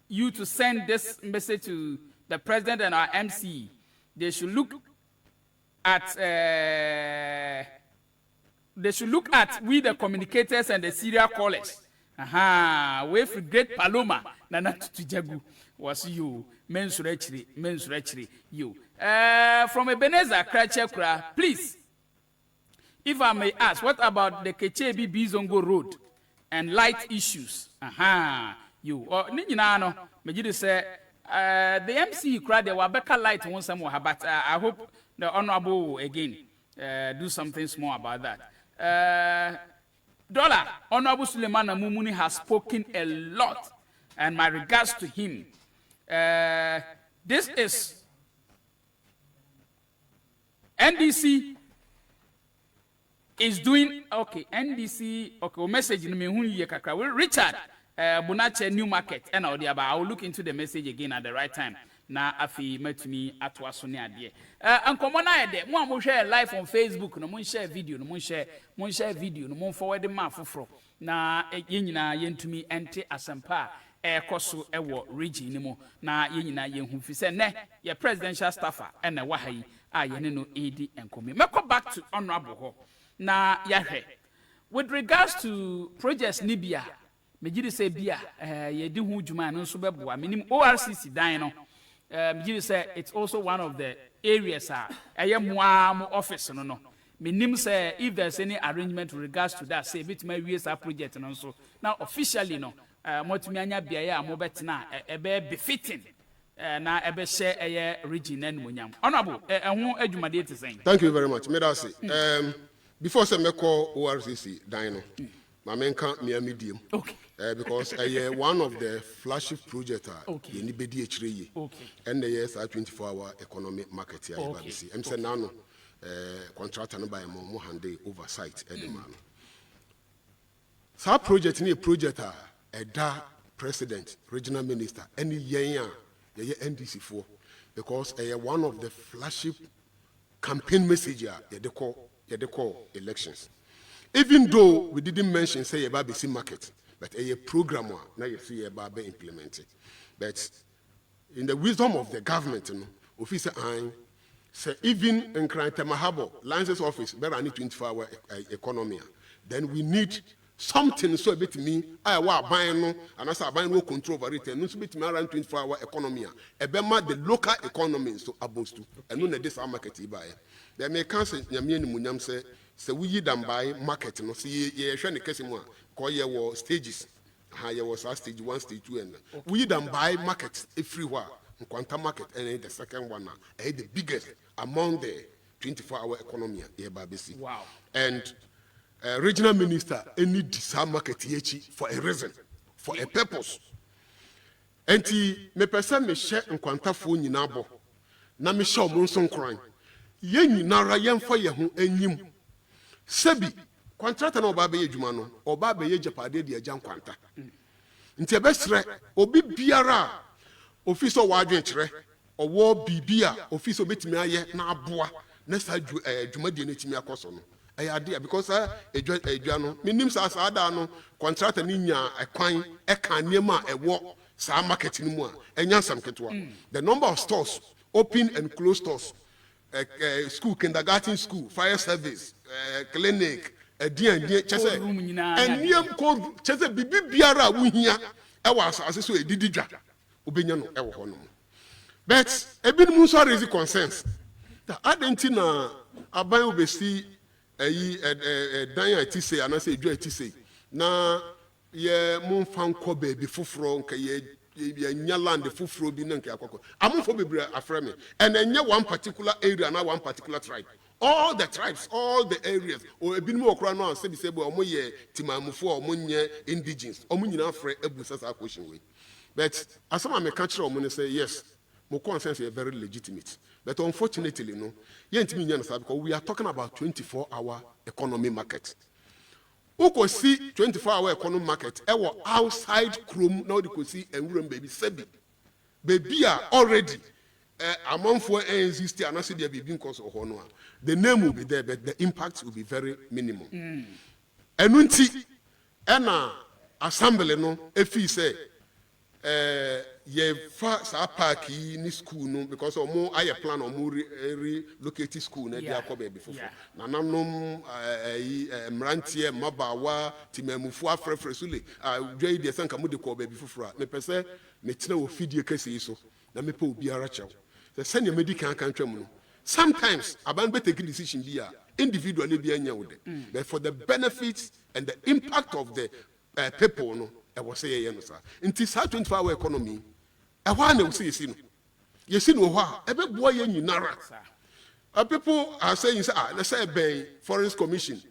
you to send this message to the president and our MC. They should look at we the communicators and the serial callers. Aha, we for great Paloma Nana Tujagu was you mensurechri you. From Ebenezer Krachekra, please, if I may ask, what about the Kechebi Bizongo Road and light issues? Aha, you or Ninano, Majidi say the MC cried there were better light once more, but I hope the honorable again do something small about that. Dollar, Honorable Suleman Mumuni has spoken a lot, and my regards to him. This is NDC is doing okay. NDC okay. Message in me Richard Bunache New Market and all the about. I will look into the message again at the right time. Na afi metumi atwa so ne ade ankomo na ede mo share live on Facebook no mo share video no mo share video no mo forward ma foforo na yenyina yentumi ente asempa ekoso ewo region ni mo na yenyina yenhu fi se ne ye presidential staffer ene wa hayi a yene no edi enkomi meko back to honorable ho na yahwe with regards to projects Nibia megidi se bia ye di hu djuma no so beboa minim ORCC dan no you say it's also one of the areas office no minim say if there's any arrangement with regards to that say bit my use project and so now officially no motumi anya bia mo betina ebe befitting na ebe share region and munyam honorable ehun adwumade te sen. Thank you very much. Medasi before say me call ORCC dan no ma menka me medium. Okay. Because one of the flagship projects okay. In Ibedi Echireye okay. And the years 24-hour economic market here okay. I'm saying now contractor no by mo hande oversight man. So project ni project da president regional minister any yenya NDC for because one of the flagship campaign message they call elections. Even though we didn't mention say about BC market but a program now you see about be implemented. But in the wisdom of the government, officer say even in Mahabo, Lance's office, better need 24-hour economy. Then we need something so a bit me. I was buying no, and as I buy no control over it, and no bit me around 24-hour economy. A bema the local economy so above to, and no this our market buy. They may cancel Yamian Munyam say we done buy market, no see ye shiny Casimwa, call ye stages. Higher was stage 1, stage 2, and we done buy markets everywhere. Quanta market and the second one, the biggest among the 24-hour economy here, BBC. Wow. And regional minister any disarm market for a reason, for a purpose. And me person me share in quanta phone in abo. Na me show monson crime. Yen nara yen for ye hu enyim. Sebi contract na oba be adwuma no oba be ye japade de agyan kwanta nti ebesre obi biara office o wadwen kire owo bibia office obetimi aye na aboa na sa adwuma de na timi akoso no ade because adwa no minim sa ada no contract ni nya ekwan eka niema ewo sa market ni mu a enya sam ketwa the number of stores open and close stores school kindergarten school fire service clinic chese eniem ko chese bibiara wuhia e wa asase so edidi dwa obenya no e wo ho no but ebinum so raise concerns that adenti na aban obesi eyi dan atise anase edwa atise na ye monfa nko baby foforo nka ye nya land foforo bi na nka akoko amofo bebre aframe and enye one particular area na one particular tribe. All the tribes, all the areas, or a bit more crown on Sebi Sebo, or Moye, Timamufu, or Munye, indigenous, or Munina Fre, Ebusasa question way. But as some may catch on when say yes, more consensus is very legitimate. But unfortunately, no, because we are talking about 24-hour economy market. Who could see 24-hour economy market? Our outside Chrome, now they could see and room baby Sebi. Baby are already. Among four exist and I see there be being cause of honor. The name will be there, but the impact will be very minimal. And when assembly no, if he say, ye fast park in school no because or more I plan or more relocated school na dia ko before. Na nanom mrantie mabawa timamufu afrefre sule dwai de sanka mo de ko be foforo me pese me tena wo fidie kase so na me pe obi ara chew. The senior medical can no. Sometimes about better decision be individually be anya with it. But for the benefits and the impact of the people, no, I was saying, sir. In this 24-hour economy, I want to see you see no why. Every boy in Nara. People are saying, let's say a Forest Commission,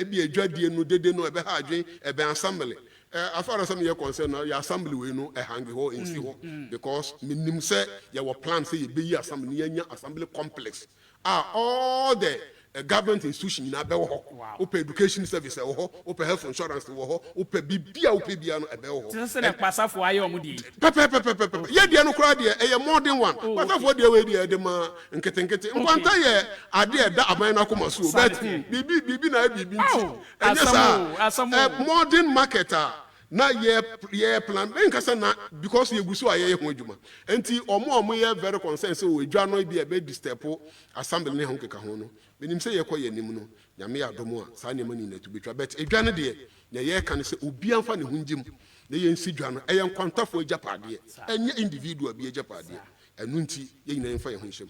be a judge, no, they don't know a behavior, a assembly. As far as I'm concerned, your assembly will know a hangy hole in Siho because minimum say your plan say you be assembly complex. All the government institutions in Abeho, open education service, open health insurance, open BBA, open Abeho. Just a pass off why you're moody. Yeah, they are no crowd here, a more than one. But that's what they were there, the man and getting one time. I did that, I might not come as well. Bibi na bibi. And yes, modern marketer. Na ye plan nkasa na because ye gusu aye ho adwuma enti omo ye very concerned say we dwa no bi e be disturb assembly ne ho keka ho no benim say ye koye nim no nyame adomo a sa ne mani na tubetwa but edwa ne de ye kan say obi amfa ne ho ngim ne ye nsi dwa no eye nkwantafo agapade enye individual bi agapade enu nti ye nyina mfa ye ho hyem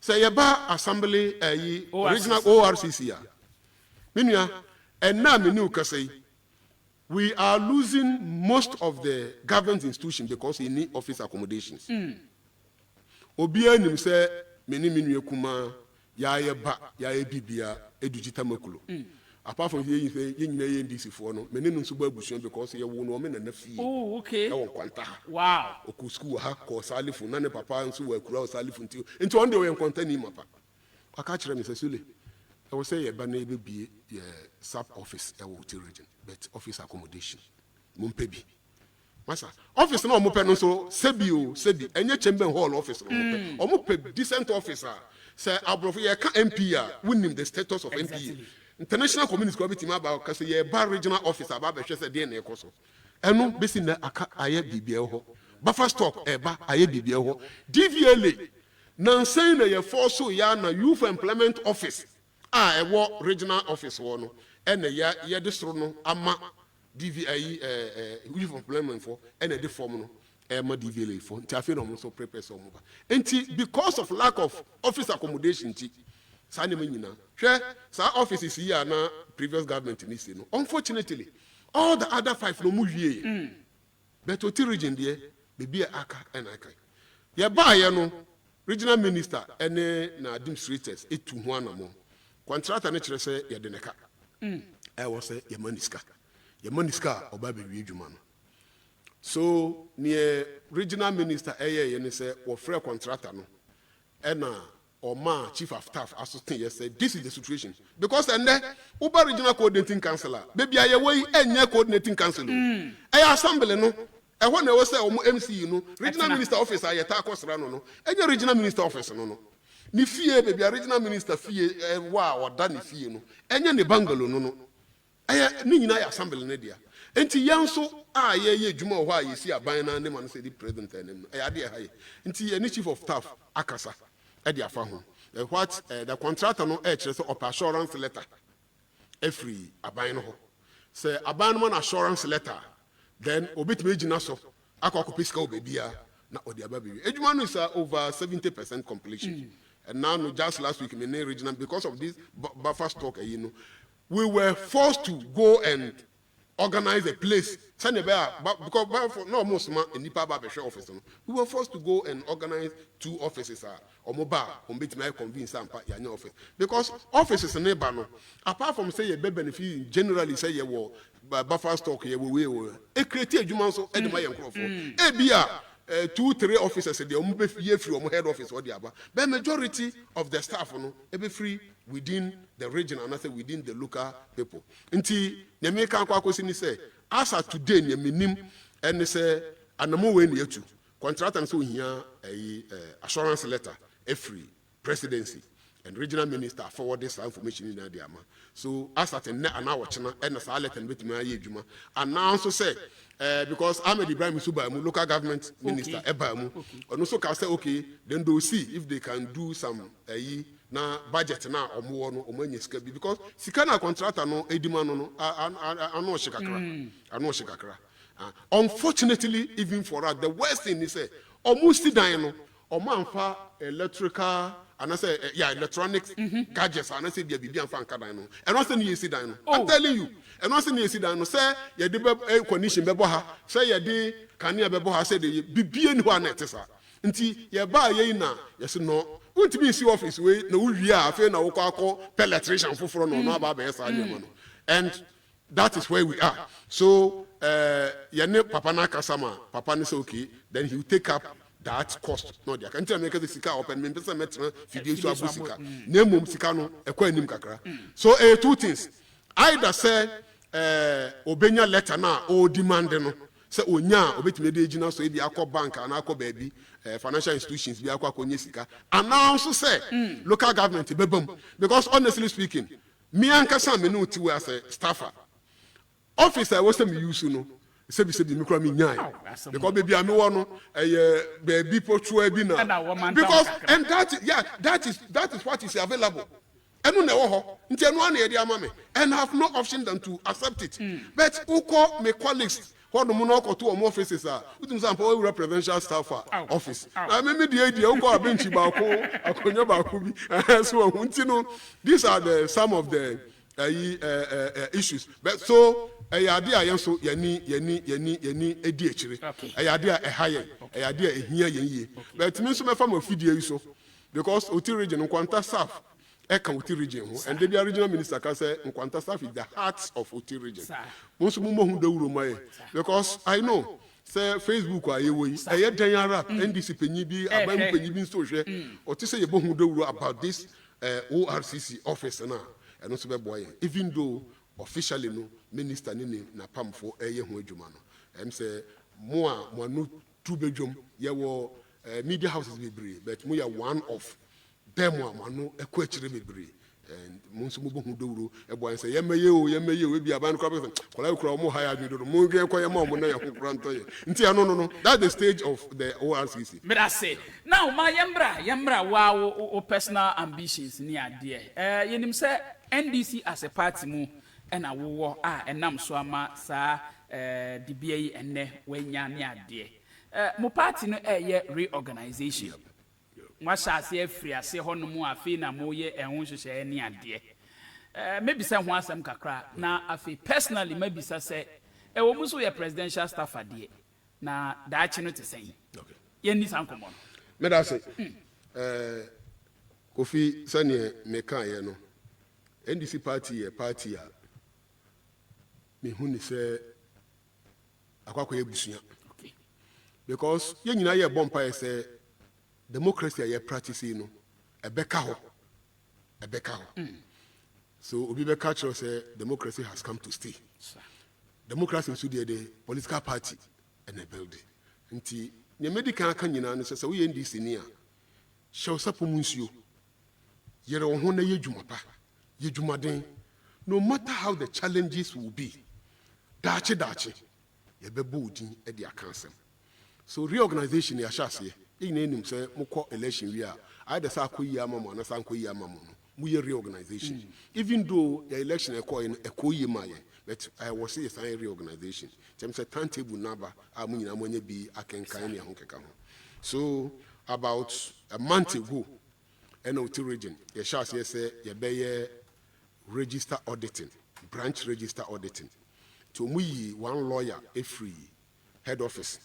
say ye ba assembly regional ORCC a menua enna me ni ukasai. We are losing most of the government institutions because we need office accommodations. Obia nim say meni minu ekuma ya ba ya bibia edugita makulo. Apart from here say nyina ye ndisi fo no meni no so ba abusuan because ye wo no o me na fie. Oh, okay. E won kwanta. Wow. Oku school ha ko salifu na ne papa nso wa kura salifu nti. Nti on dey we kwanta ni mapa. Aka kire me say Sule. I will say ye ba na be ye sub office e Oti Region. But office accommodation. Mumpebi. Masa. Office no mo pe no so sebi enye chamber hall office no mo pe. O mo pe decent officer. Say abrofo ye ka MP a winning the status of MP. International community ko bitima ba ka say ye ba regional officer ba be hwe say dey na ekoso. eno besi na aka aye bibia ho buffer stock eba aye bibia ho DVLA nansan na ye force ya na youth employment office ewo regional office wo no ena ye de soro no ama DVI youth employment for ena de form no ma DVLA for nti afi no mo so prepare so mo ba nti because of lack of office accommodation nti sa ne manyina hwe sa offices here na previous government ni say no unfortunately all the other 5 no mu wie but Oti region there be aka and aka ye ba ye no regional minister ene na administrators etu ho anamo contractor ne kire say ye de neka was say ye maniska oba be wie dwuma no so near regional minister ye ne say wo free contractor no ena Oma chief of staff assistant yes said this is the situation because and then Uber regional coordinating councillor baby aye way enye coordinating council assembly no e ho na we say MC no regional minister office aye ta akosra no enye regional minister office no ni fie baby regional minister fie wa oda ni fie no enye ne bungalow no aye ni nyina ya assembly ne dia enti yanso ye dwuma ho aye si aban na ne man say the president enem ade haye enti any chief of staff akasa what the contractor no so of assurance letter every aban no say aban man assurance letter then obitime gina so akoko pesika obebia na odi ababi edwuma no is over 70% completion and now no just last week in the regional because of this buffer stock we were forced to go and organize a place because no most man in Nipa Babesha office. We were forced to go and organize 2 offices or mobile bit my convince your office. Because offices in neighbor no, apart from say your benefit generally say you buffer stock you create a human so edema yankofo. Ebia 2-3 officers the free head office or the other. But majority of the staff no be free within the region and also within the local people. Nti nyame kan kwa kwesi say as at today nyame nim and say anamo we na etu contract and so hia assurance letter every presidency and regional minister forward this information in the ama. So as at na watchna and sa letter betimi aye adwuma and now so say because Ahmed Ibrahim Suba mu local government minister eba mu ono so ka say okay then they will see if they can do some na budget na omo no omo nyesika bi because sika na contractor no edima no ano shikakra unfortunately even for us the worst thing is say omo sidan no omo amfa electrical and I say electronics gadgets and I say there bibi amfa nkadan no and also ni sidan no I'm telling you and also ni sidan no say ye de air condition bebo ha say ye de kanea bebo ha say de bibi ni ho anetesa nti ye ba ye na yes no untimi see office we na uwie afi na wo kwakọ electrician foforo no aba ba yesa anyama no and that is where we are so ye ne papa na kasama papa ne say okay then he will take up that cost no dia kan tell me because sika open me pesa metra fidie so abusika na mum sika no ekwa anim kakra so 2 things either say obenya letter na o demand no say onya obetime de gina so e bi akọ bank and akọ baabi financial institutions bi akọ akonye sika and now also say local government bebam because honestly speaking me ankasa me no ti we as a staffer officer was me use no se bi me kura me nyai because baby am wo no baabi potua bi na because and that is what is available enu na wo ho nti enu ana ye di ama me and have no option than to accept it but uko me colleagues what the monarch to offices are with example we presidential staff office I me the idea uko abenchi ba ko akonya ba ko bi so unti no these are the some of the issues but so ayade ayen so yani edi akire ayade a ehaye ayade a ehia yenye but me so me fam ofidie yi so because Oti region nkwanta staff eka Oti region ho and the regional minister can say nkwanta staff is the heart of Oti region mo so mo hu dawuro mai because I know say Facebook ayewo yi eye dan ara NDC panyi bi aban panyi bi nso hwe o ti say ye bo hu dawuro about this ORCC office na and also be boy even though officially no minister ni na pamfo eye ho adwuma no em say mo no two bedroom ye wo media houses be brave but mo ya one of them no ekwa chire be brave and monso mo bohu dowro e bo an say yemaye o we bi aban kra be kola kra mo haya adwo do mo ngen kwa yema mo na ye ho kra nto ye nti no that's the stage of the ORCC. But I say now my yambra wow personal ambitions ni ade yenim say NDC as a party mu and a wo enam so ama sa dibia yi enne wanya ni ade mo party no ye reorganization mo asase afiri ase ho no mu afi na mo ye ehun hwehwe ni ade maybe say ho asem kakra na afi personally maybe say wo mu so ye presidential staff ade na daachi no te say okay ye ni sankomo me da say Kofi sane me kan ye no NDC party a party a me hu ni say akwakoye busua okay because ye nyina ye bompa say democracy ye practice no ebeka ho so obi be catch us say democracy has come to stay. Democracy is the political party and a building nti ne medical kan nyina no say we NDC ni a show sapomunsuo yere wo ho na ye dwumapa ye dwumaden no matter how the challenges will be dachi ye be bodin e dia cancel so reorganization ya shase ina enim say mukọ election wi a either sa akoyi amamo na sa akoyi amamo no mu ye reorganization even though the election ekoyi maye but I was say say reorganization them say timetable number amu nyina monye bi akenkan ne ahonkeka ho so about a month ago Oti Region ye shase say ye be register auditing branch register auditing to mu yi one lawyer a free head office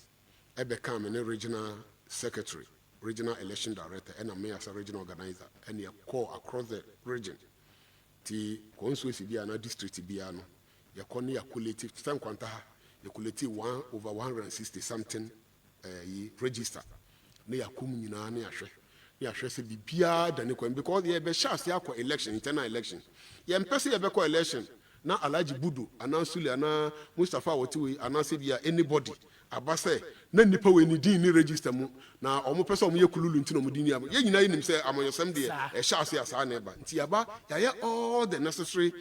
ebe come in regional secretary regional election director and me as a regional organizer and you call across the region ti constituency bia na district bia no you call ya collective some kwanta you collective 1/160 something register na ya kum nyina na ya se bibia da ne kwam because ye be chance ya kwa election internal election ye mpese ye be kwa election na Alhaji Budu announce ana Mustafa Wotiwe announce bia anybody abase na nipa we ni din ni register mu na omo pese omo ye kululu ntino mu din ya ye nyina yinim se amoyosem de e chance ya sa na eba nti aba ya all the necessary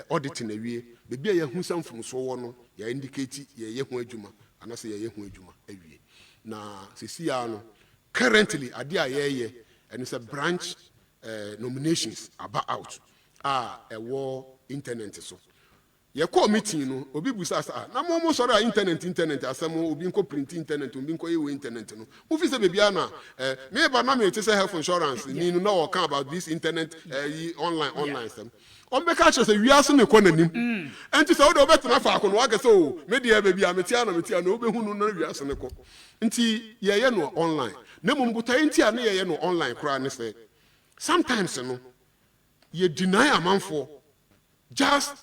auditing awie bebia ye hu samfum so wo no ya indicate ye hu adwuma anase ye hu adwuma awie na sesi ya no currently ade ayeye and it's a branch nominations about ewo internet so ye call meeting no obi busa sa na mo soro internet asem obi nko print internet obi nko yewe internet no mo fi se bebia na me ba na me te say health insurance ni no know kan about this internet online sem on be catch say wi aso ne ko nanim enti se wo do betena fa ko no wa se o me de bebia metia na obi hu no na wi aso ne ko nti ye no online na mo mbuta enti a na ye no online kra ne say sometimes no you deny amanfo just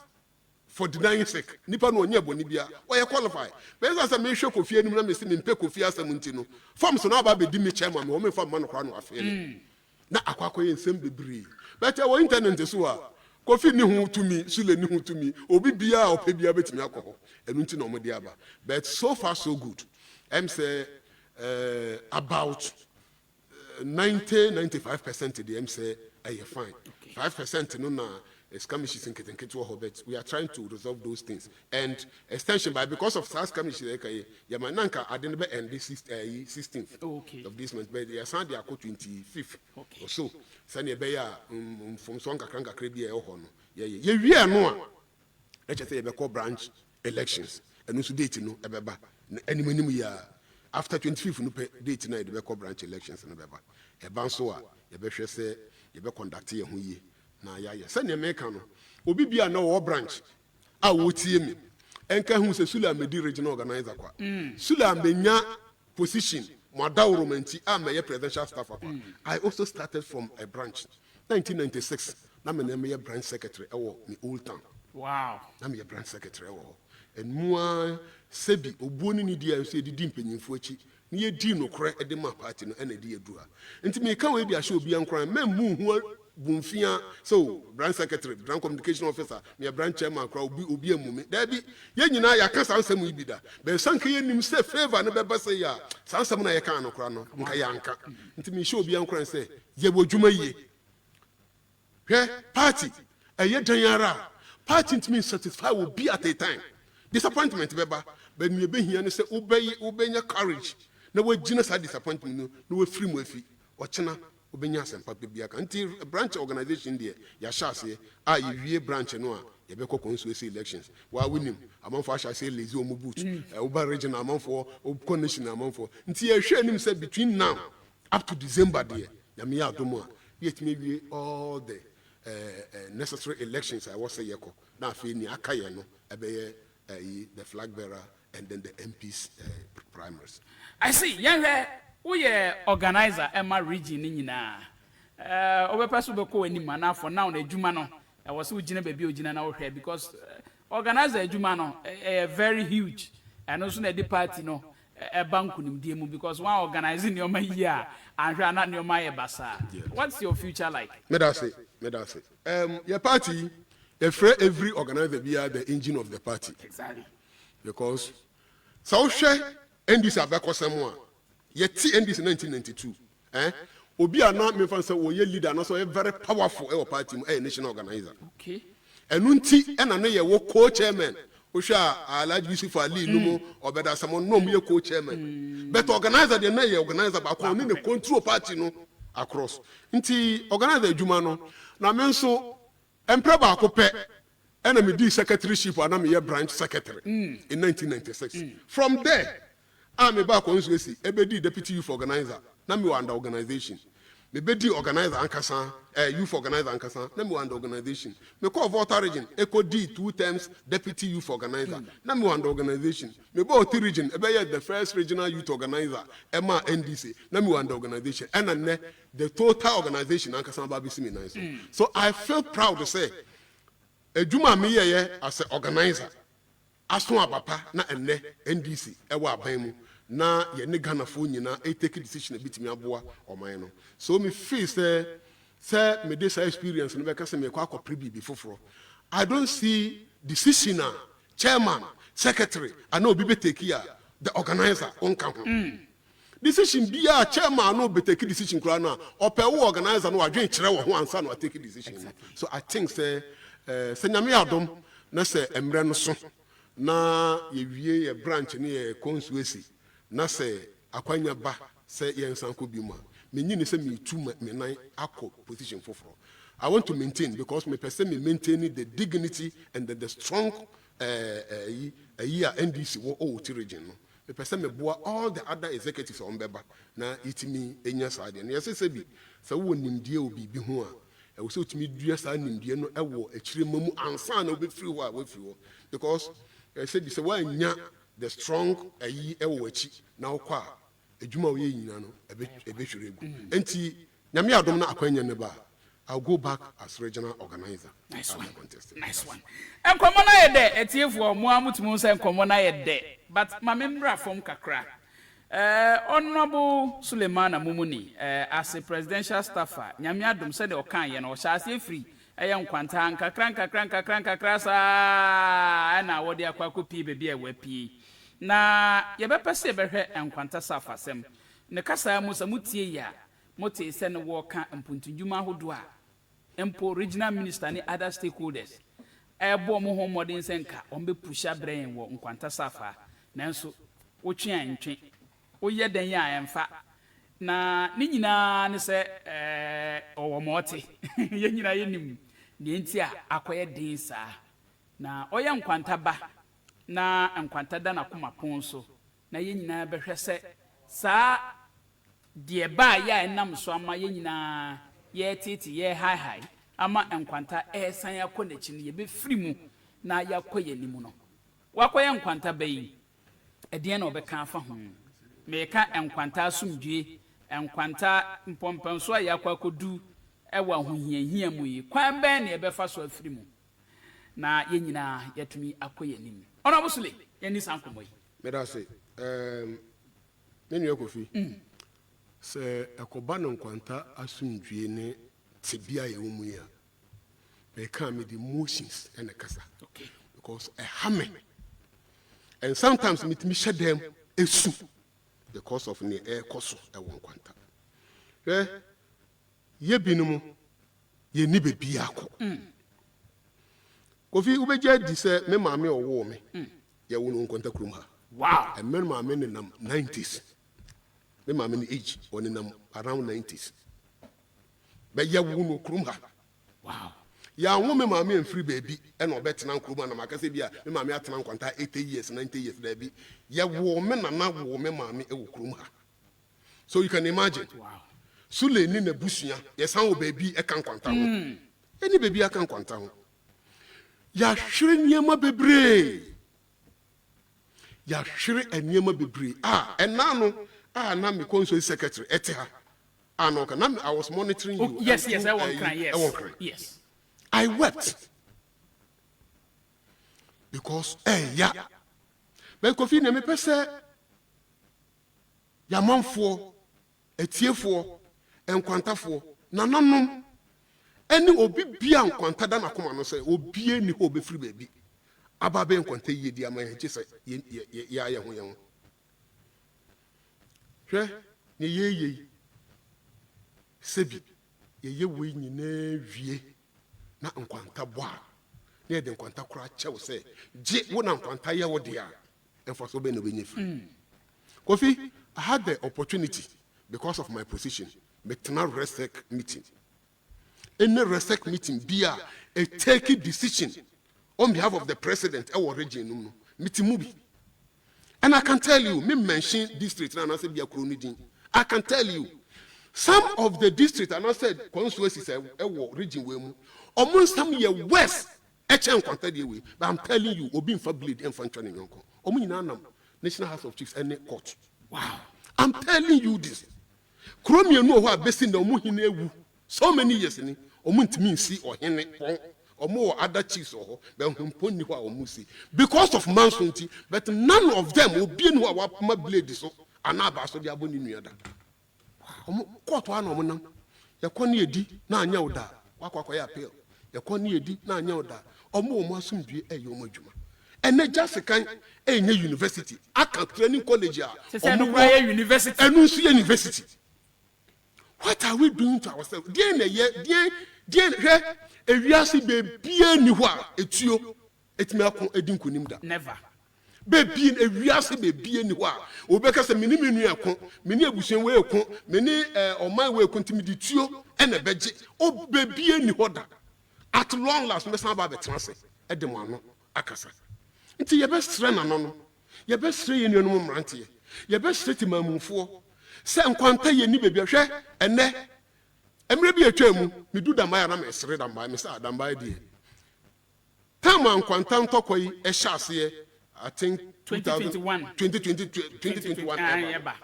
for denying sake nipa no onye boni bia o ye qualify but as me hwe Kofi anim na me se me mpe Kofi asem nti no form so na ba be di me chairman me o me form man kra no afele na akwakoye nsem bebre but e wo internet so a Kofi ni hu tumi Sule ni hu tumi obi bia o pe bia betimi akọ enu nti na o mo di aba but so far so good em say about 90-95% the em say fine 5% no na skirmishes in Ketenketu, but we are trying to resolve those things. And extension by because of SARS skirmishes, Yamananka, I didn't end this 16th of this month, but they are Sunday 25th or so. Sunday Beya from Songa Kranga Krabia or Hono. Yeah, no. Let's just say a branch elections and also date no Ebeba. Any minimum year after 25th, no date tonight, the branch elections and Ebeba. A bansoa, Yabesha say, Yabe conducting a huye. Na ya send your make no obi bia na wo branch a wo tie mi enka hu se Suleman Mumuni regional organizer kwa Suleman benya position mo adawro manti a meye presidential staff kwa I also started from a branch 1996 na me na meye branch secretary ewo me old town wow na meye branch secretary ewo en mua sebi obuoni ni dia so edidi mpanyimfo achi ni ye di no kore e de ma party no ena di edua enti me kan we bia hye obi ankran memmu hu Bumfia, so branch secretary, branch communication officer, me a branch chairman, crowd be a mummy. There be yenina ya can't answer me bida. But some can himself favor and a say ya. Some I can't crown, Mkayanka. Into me show be uncle and say, Ye would you may party a ye danyara party ntimi satisfy will be at a time disappointment beba but me be here say obey courage na we gina sa disappointment no we free mu afi ochena obenya asempa bia ka nti branch organization there ya shase a ye branch no a ye be constituency elections wa winim amanfo asha say lazy omu boot Uba region amanfo connection amanfo nti ye hwe nim say between now up to December there ya me adomo a yet maybe all the necessary elections I was say yeko na afi ni akaye no ebe the flag bearer and then the MPs primaries. I see. Young we organizer Emma region ni nyina. Obepaso beko ani mana for now na adwuma no. I was so gina baby ogina na wo because organizer adwuma no very huge. And also na the party no banku nimdie mu because one organizing your year and na your basa. What's your future like? Me da say. Your party every organizer be the engine of the party. Exactly. Because so share NDC abekosemo a yeti NDC 1992 obi ana me fan say oye leader no so very powerful e party mu national organizer. Okay. Enunti ena na ye wo co-chairman Osha Alhaji Yusuf Ali Numo obeda someone no me co-chairman. But organizer dey na ye organizer ba ko ni control party no across. Nti organizer adwuma no na me nso empre ba ko pe ena me di secretaryship and me branch secretary in 1996. From there I'm a back on Swissy, ebedi deputy youth organizer, na me under organization. Me bedi organizer ankasa, youth organizer ankasa, na me under organization. Me call Oti Region, Eco D 2 times deputy youth organizer, na me under organization. Me bo Oti Region, ebe the first regional youth organizer, Emma NDC, na me under organization. And then the total organization ankasa ba bisi me nice. So I feel proud to say, ejuma me ye as an organizer. Aso abapa na enne NDC ewa aban mu na ye ne Ghana fo nyina take decision bitimi aboa oman no so me feel say me this experience no be ka say me kwa prebi before I don't see decision chairman secretary and no be take here the organizer on ka ho decision bia chairman no be take decision kura na opewo organizer no adwen kire wo ho ansa no take decision. So I think say nyame adom na say emre no so na ye wie ye branch ne ye constituency na se akwanya ba se ye nsanko bi mu me nyini se me tu me nan akọ position foforo. I want to maintain because me person me maintaining the dignity and the strong NDC wo Oti Region no me person me boa all the other executives on beba na itimi enya sade na yese se bi se wo nimdie obi bi ho a e wo se otimi dua sa nimdie no e wo akire mamu ansa na obi free ho a wo free ho because I said this one the strong ewo wachi na okwa adwuma wo ye nyina no ebe hwere egu enti nyame adom na akwanya ne ba I'll go back as regional organizer. Nice one. Nice one. Enkomo na ye de etiefo mo amutumu se enkomo na ye de but ma membra from kakra Honorable Suleman Mumuni as a presidential staffer nyame adom se de okan ye no o sha ase free eya nkwanta nkakra sa na wodi akwakopi bebi e wapie na ye bepese behwe nkwanta safasem ne kasa mu samutie ya mote se ne wo ka mpuntundwuma hodo a empo regional minister ne other stakeholders ebo mo ho modern senka ombe pusha brain wo nkwanta safa nanso wotwe antwe woye dan ya emfa na ni nyina ne se owo mote ye nyina ye nim ni enti a akoye din sa na oye nkwanta ba na nkwanta da na koma pon so na ye nyina behwe se sa de ba ya enam so ama ye nyina ye titi ye high ama nkwanta esan yakọ n'echi ye be free mu na yakọ nimu no wakoye nkwanta bayi edien na obeka afa ho meka nkwanta asumdue nkwanta mpompanso yakọ akodu ewa ho hiahia mu yi kwan ben na ebefa so afiri mu na ye nyina yatumi akọ nimu ona busule ye ni sankomo yi me da say nenu Kofi se ekoba no nkwanta asumdue ne tibia ye mu ya they come with emotions and the kasa okay because a hammer and sometimes me share them esu because of ne air koso e won kwanta ye binumu ye ni bebi ako Kofi ubeje di se me maame owo me ye wo no nkonta kurom ha wow and me maame ne nam 90s me maame ne age oni nam around 90s be ye wo no kurom ha wow ya wo me maame mfiri baby e na obetena kurom na makase bia me maame atena nkwanta 80 years 90 years da bi ye wo me nana wo me maame e wo kurom ha so you can imagine wow Sule ni na busua ye san wo baby e kan kwanta ho eni baby akan kwanta ho ya hwere niema bebre ya hwere niema bebre ena no na me consul secretary ete ha no ka na I was monitoring you yes I won't cry yes I wept because ya but Kofi na me pese ya manfo etiefo enkwantafo nananom eni obi bia nkwanta da nakoma no se obie ni ho befiri baabi aba be nkwanta yedi ama ye se ya ye ho hwe ne ye sebi ye we nyina wie na nkwanta bo a na de nkwanta kura chew se je wo na nkwanta ye wo de a enfo so be no be nyefi Kofi I had the opportunity because of my position metna resec meeting any resec meeting be a taking decision on behalf of the president our region meeting movie and I can tell you me mention district and I say be a cronidin I can tell you some of the district and I said constituencies our region we mu almost some year west echen kwanta dey we but I'm telling you obi mfa blade emfa ntwane nyonko omu nyina nam National House of Chiefs any court wow I'm telling you this Kromie no ho abesi na omu hine ewu so many years ni omu ntimi nsi ohene pon omu other chiefs ho be hempon ni ho a omu si because of mansonti but none of them obi no wa ma blade so ana ba so de aboni nuada omu court wa na omu nam ye kone edi na anya oda wakwa ya appeal ye kone edi na anya oda omu asumdue eye omu adwuma ene jasikan enye university aka training college a omu university enu su university. What are we doing to ourselves? Dien he ewiase be bie ni ho a etuo etimi akon edinkonim da. Never. Be bie ewiase be bie ni ho a obeka se meni menu akon, meni abusen we akon, meni oman we akon timi di tuo ene beje. O be bie ni ho da. At long last me san ba betena se e de mo ano akasa. Nti ye be stre na no. Ye be stre ye nuanu mrante. Ye be stre ti mamufo. Se nkwanta ye ni bebi hwe ene emre bi atwa mu me du da maya na me sere da maya me sa da maya die tama nkwanta ntokoyi e hyase I think 2021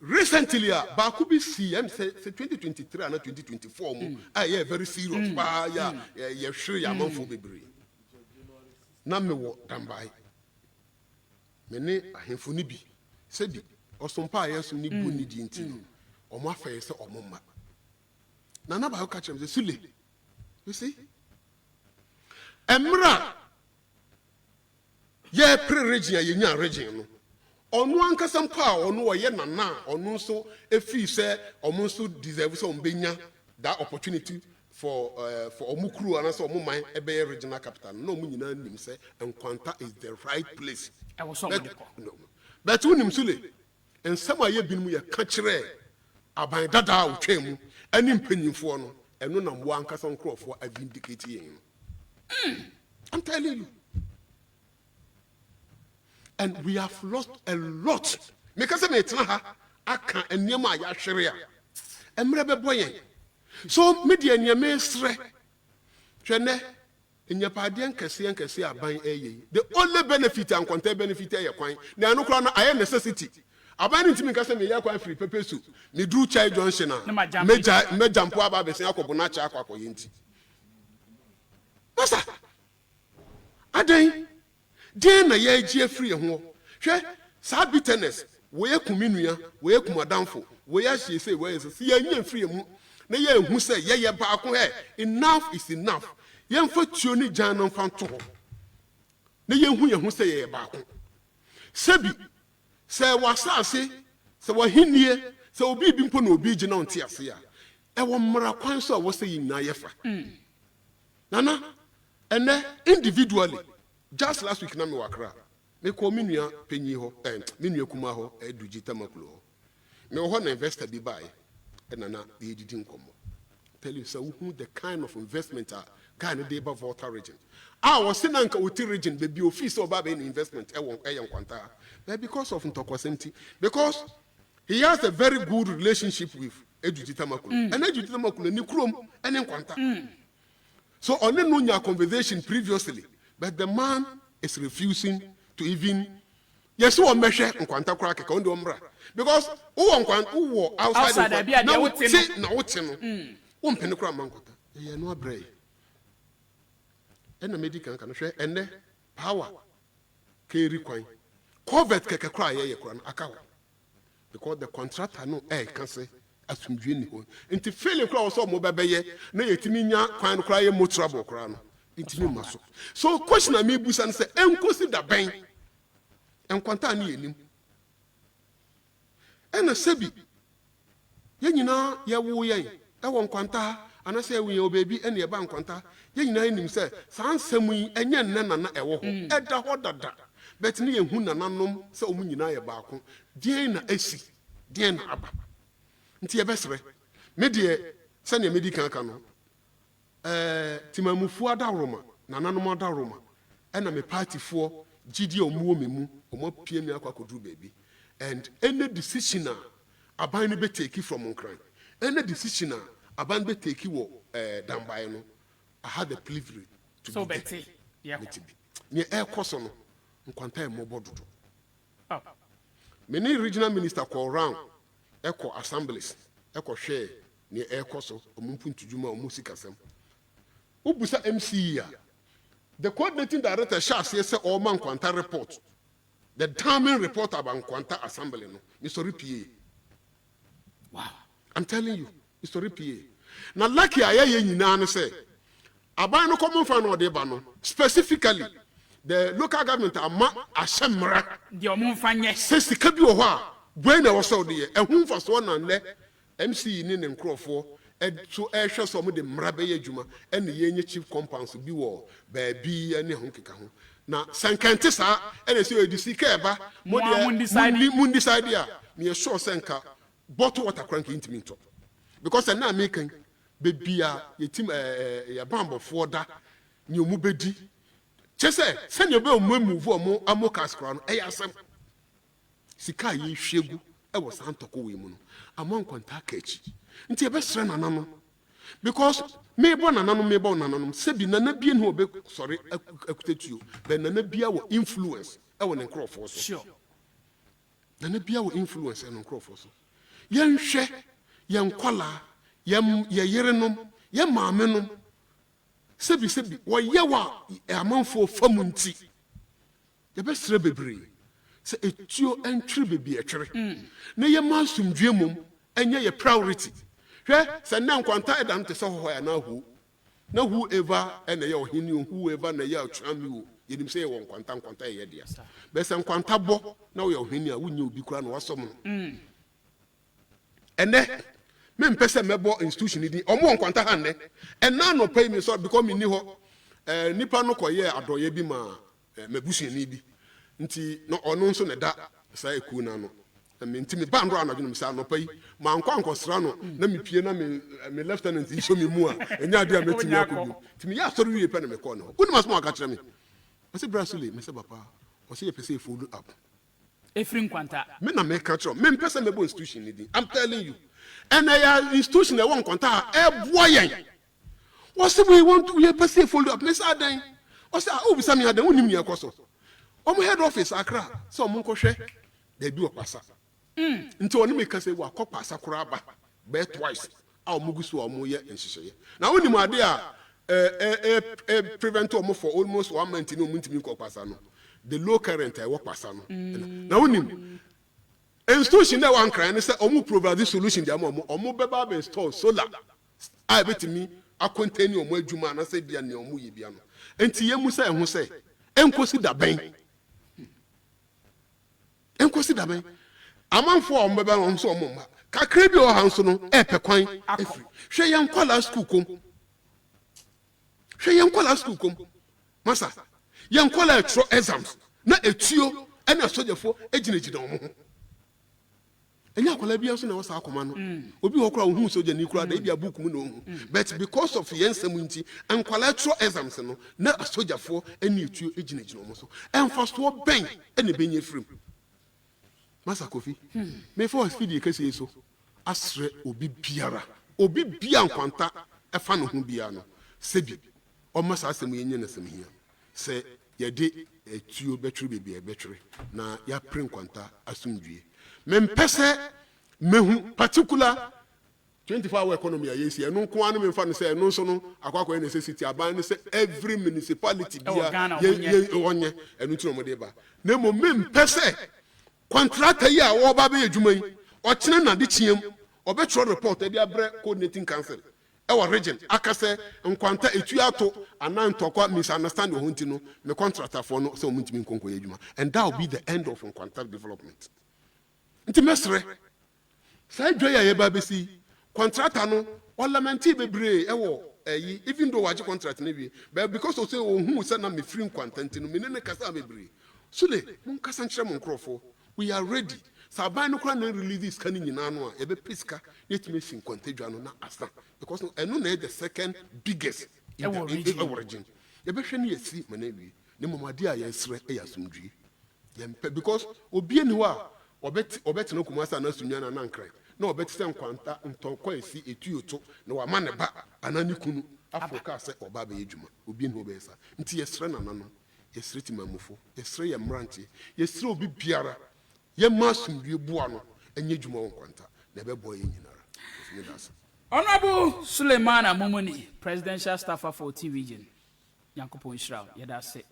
recently ba ku bi CM say 2023 and 2024 mu aye very serious ba ya ye hwere ya manfo bebre na me wo da maya me ne ahemfo ni bi Sebi, osompa yesu ni bu ni di nti no. Omo afaye se omo ma. Na na ba ka chem se Sule. You see? Emra ye pre-region ye nya region no. Onu ankasa mpa onu wo ye nana onu so efi se omo so deserve so ombenya that opportunity for omukuru and so omo man ebe regional capital. No omo nyina nim se Nkwanta is the right place. I was so no. But unim Sule and some aye binmu ye ka kire aban dada otwam ani mpanyimfo no eno na mwo ankasa nkrofo a vindicate yen. I'm telling you. And we have lost a lot. Because me tena ha aka eniema ya hwere a emre bebo yen. So media eniema esre hwene enyapade nkese aban eye. The only benefit and Nkwanta benefit eye kwan. Na anu kra na aye necessity. Aban ntimi nkase me ya kwan free pepe su. Ni Drew Chai Johnson a. Me jampo aba besen akobo na cha akwakoye nti. Masa. Adan den na ye gie free ho. Hwe sa bitterness we ekuminua, we ekumadamfo, we ahie say we say ye nya free mu. Na ye hu say ye ba ko he enough is enough. Ye mfa tuo ni jan no mfa to ho. Na ye hu say ye ba ko. Sebi say wasase, say wahinie, say obi bi mpo na obi gina onti ase a. ɛwɔ mmara kwan so a wɔ sɛ yɛnyinaa yɛfa nana ɛnɛ individually just last week na me wakra me kɔ me nua panyin hɔ me nua kuma hɔ ɛdugi tamakulo hɔ me wɔ hɔ na investor bi baeɛ ɛna na yɛdidi nkɔmmɔ tell you sɛ wohu the kind of investment a guy no de ba Volta region wɔse na nka Oti region baabi ofii sɛ ɔba bɛyɛ ne investment ɛyɛ nkwantaa but because of ntɔkwasɛm because he has a very good relationship with Eduji Tamakulu and Eduji Tamakulu ni kurom ɛne nkwanta so ɔne no nya conversation previously but the man is refusing to even yes wɔ mɛhwɛ nkwanta koraa kɛkɛ ɔnde ɔmmra because wowɔ outside na wote no wompene koraa ma nkwanta ɛyɛ no abrɛ ɛna medical kan hwɛ ɛnɛ power kɛri kwan covet kɛkɛ koraa yɛyɛ koraa no aka hɔ because the contractor no ka sɛ asumdwe ni hɔ nti failure koraa wɔ sɛ ɔmo bɛbɛyɛ na yɛtumi nya kwan no koraa yɛ mo trouble koraa no ntumi ma so question a mebusa no sɛ ɛnkosi da bɛn nkwanta ne yɛnim ɛna sɛbi yɛn nyinaa yɛwo yɛn ɛwɔ nkwanta anasɛ ɛwo yɛn obeebi ɛne ɛba nkwanta yɛn nyinaa yɛnim sɛ saa nsɛm yi ɛnyɛ nnɛ nana ɛwɔ hɔ ɛda hɔ dada bɛt ne yɛhu nananom sɛ ɔmo nyinaa yɛ baako deɛn na asi deɛn na aba nti yɛbɛsrɛ me deɛ sɛnea medi kanka no timamufoɔ adaworoma nananom adaworoma ɛna me partyfoɔ gyidi a ɔmuwɔ me mu ɔmo apue me akɔ akɔduru baabi and any decision a aban no bɛteki from nkran any decision a aban no bɛteki wɔ dambae no I had the privilege to so be there. Yeah. Near air coso no nkwanta mobo dodo. Many regional minister call round echo assemblies echo share near air coso omumpu ntujuma omusika sem. Ubusa MC the coordinating director shall say all man nkwanta report. The damning report about nkwanta assembly no Mr. PA. Wow. I'm telling you, Mr. PA. Now lucky I hear nyina say aban no common fan or de bano specifically the local government ama asemra the omunfanye say sika bi wo ho a boy na wo so de ehun fa so na nle MC ni ne nkrofo so ehwe so mo de mra be adwuma ene yenye chief compounds bi wo ba bi ene ho keka ho na sankante sa ene se odi sika eba mo de mun decide ya me sure senka bottle water crank intimi to because na American bebia yetim ya bambofo da ni omu bedi chese sene obe omu move omu amokas kra no asem sika ye hwegu e wo santoko we mu no amon kwanta kachi nti e be sere nanano because me bo nanano sebi nana bie no obe sorry akutetuo be nana bia wo influence e wo ne nkrofo so sure nana bia wo influence e no nkrofo so yen hwe yen kwala ye yerenom ye maamenom sebi woye wa amanfo famunti ye be sere bebre se etuo entwere bebi etwere na ye masumdwe mom enye ye priority hwe se na nkwanta edam te se hoho ya na hu eva ene ye ohini hu eva na ye atwami wo yenim se ye won nkwanta ye dia be se nkwanta bo na wo ye ohini a wunye obi kura na wasom ene me mpese mebo institution ni omo nkwanta ha ne ena no pay me so because me ni ho nipa no koye adoye bi ma mabusuani ni bi nti no ono nso ne da sa eku na no me nti me bandro anadwo no sa no pay ma nkwankosra no na me pie na me lieutenant iso me mu a enya ade a metimi akodu nti me ya sori wie pe na me ko no woni maso aka kire me o se brasule me se papa o se ye pese follow up efri nkwanta me na me ka kire me mpese mebo institution ni di I'm telling you and ya institution e won konta e boyen what say we want to person follow up me say adan o say o bi sami adan wonim ne ekoso o mo head office akra so o mo nkwohwe da bi opasa nti oni me ka say wa kopasa kura ba be twice a o mo gusu o mo ye nhihye na wonim ade a prevent o mo for almost 1 month no mo ntimi kopasa no the low current e wo pasa no na wonim institution that one crying say omu provide solution dia omu beba be install solar I betimi akontani omu adwuma na say bia ne omu ye bia no enti yemu say ho say enkosi da ben amanfo omu beba no so omu ma kakra bi o hanso no epe kwan efri hwe yen kwala school kom masa yen kwala tro exams na etuo ena sojafo eginegina omo ho enya kwala bia so na wasa akoma no obi ho kra ohun soja ni kra da bia book mu no hu but because of yensam nti enkwala tro exams no na sojafo ena etuo eginegina omo so emfaso ben ena benye frim masa Kofi me for speed kase so asre obi bia nkwanta efa no ho bia no sebi o masa asem yenye na sem hia se yede etuo betwere bebi ebetwere na ya prin kwanta asumdue mempese mehu particular 24-hour economy ayesi eno nko anu memfa no se eno so no akwakwa necessity aban ne se every municipality bia ye onye eno tino mo de ba na mo mempese contractor yi a wo ba be adwuma yi o kene na de chiem obetro report e bia bre coordinating council e region akase nkwanta etu ato anan tokwa misunderstand ho nti no me contractor for no so muntimi nkonko adwuma and that will be the end of nkwanta development nti mesre sai dwa ya ba be si contractor no ornamenti bebre e wo eyi even though waje contract na bi but because of say ohun say na me free nkwanta nti no me ne kasa bebre sule mun kasa nkyere mun krofo we are ready saban no kra na release this kan nyina no a ebe piska yetime sin contagio no na asa because eno na the second biggest in the origin ebe hwe ne yesi manawi ne momade a yesre e yasumdwi yempe because obi eni ho a obet no kumasa na sunya na nankra na obet se nkwanta ntonkwa esi etuyoto na wa ma ne ba anani kunu afrika se oba be edwuma obi eni ho be sa nti yesre na nano yesre timamufo yesre ye mrantie yesre obi biara ye masumdwe bua no enye dwuma nkwanta na be boy nyinara Honorable Suleman Mumuni, presidential staffer for Oti Region. Yankopon Israel, yedase.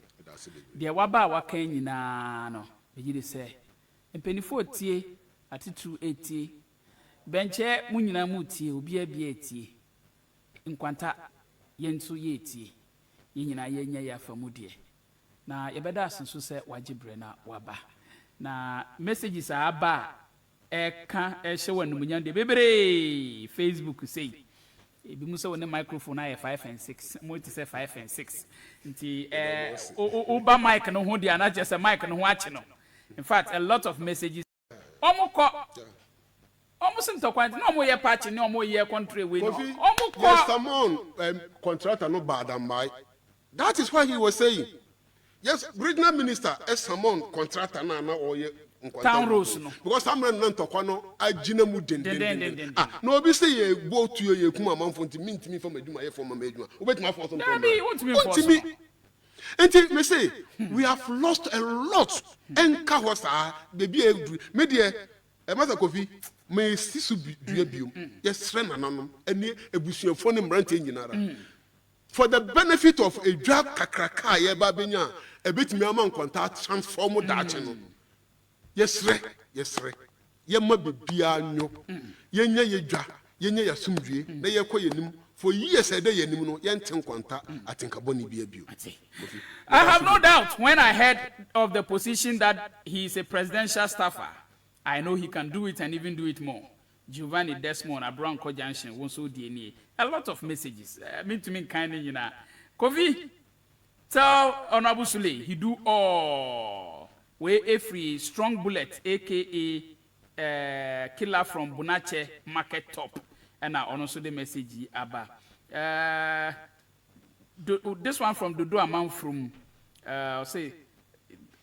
De waba waka nyina no, be say. Empenifo tie atitu etie. Benche mu nyina mu tie, obi abia etie. Nkwanta yenso ye etie. Ye nyina ye nya ya famu de. Na yebeda asenso se wagibre na waba. Na messages aba eka ehye wanumunya de bebre Facebook say ebi mu se wona microphone aye 5 and 6 mo ti say 5 and 6 nti uba mic no ho dia na je say mic no ho ache no in fact a lot of messages omuko omusinto kwanti no mo ye patch no mo ye country we no omuko yes someone contractor no bad and my that is what he was saying. Yes, regional minister is someone contractor na oye town rules no because some run ntokwa no agina mu den no obi say ye go to ye kuma manfo nti mintimi from adwuma ye from adwuma obetima for some problem ntimi enti me say we have lost a lot enka hosa baby egru me de e masa Kofi me sisu dua biom ye sre nananom eni ebusuafo ne mrante nyinara for the benefit of a drug kakraka ye ba benya ebetimi ama nkwanta transform that no yesre ye ma bibia nyo yenya yedwa yenya yasumdue na ye koyenim for years ede yenim no ye nten kwanta atinkaboni bia bio. I have no doubt when I heard of the position that he is a presidential staffer, I know he can do it and even do it more. Giovanni Desmond Abranco Junction won so DNA. A lot of messages. Mean to me kind of, you know. Kofi, tell Honorable Sule, he do all. We a free strong bullet, aka killer from Bunache Market Top. And I also the message about this one from Dodo Amount from say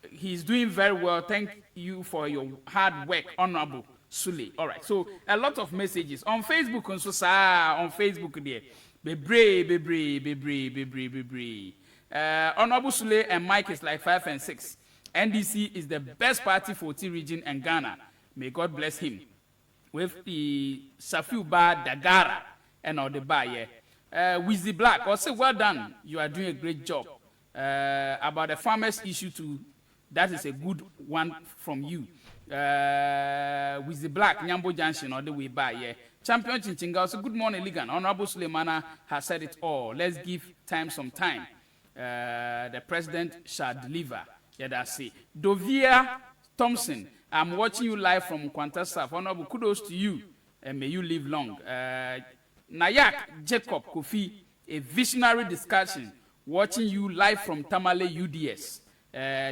he's doing very well. Thank you for your hard work, Honorable Sule. All right, so a lot of messages on Facebook and so on Facebook there. Bebre. Honorable Sule and Mike is like 5 and 6. NDC is the best party for Oti Region and Ghana. May God bless him. With the Safiu Bar Dagara and all the bar, yeah. With the Black, also well done. You are doing a great job. About the farmers issue too, that is a good one from you. With the Black, Nyambo Junction, all the way by, yeah. Champion Chinchinga, also good morning, Ligan. Honorable Suleimana has said it all. Let's give time some time. The president shall deliver. Yeah, that's it. Dovia Thompson, I'm watching you live from Kwanta South. Honorable, kudos to you. and may you live long. Nayak Jacob Kofi, a visionary discussion, watching you live from Tamale UDS.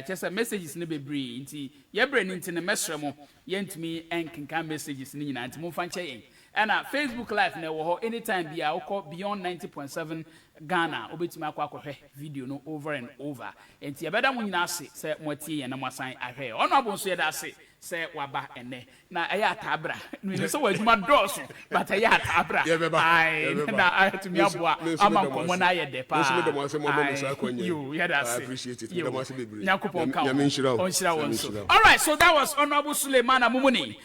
Just a messages ne bebree nti ye brain into the mesremo yentumi enkenka messages ni nyina nti mo fanche yen and Facebook live na wo anytime bia wo beyond 90.7 Ghana obetumi akwa video no over and over nti ye beda mo nyina ase se mo tie yen na mo asan ahwe ono abonso ye da ase se waba ene na eya atabra no so wadwuma doors but eya atabra ai na atumi aboa ama komo na ye de pa you yeah that's I appreciate it. Nyakupon count. All right, so that was Honorable Suleman Mumuni,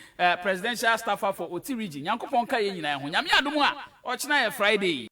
presidential staffer for Oti Region. Nyakupon ka ye nyina ho. Nyame adom a ochina ye Friday.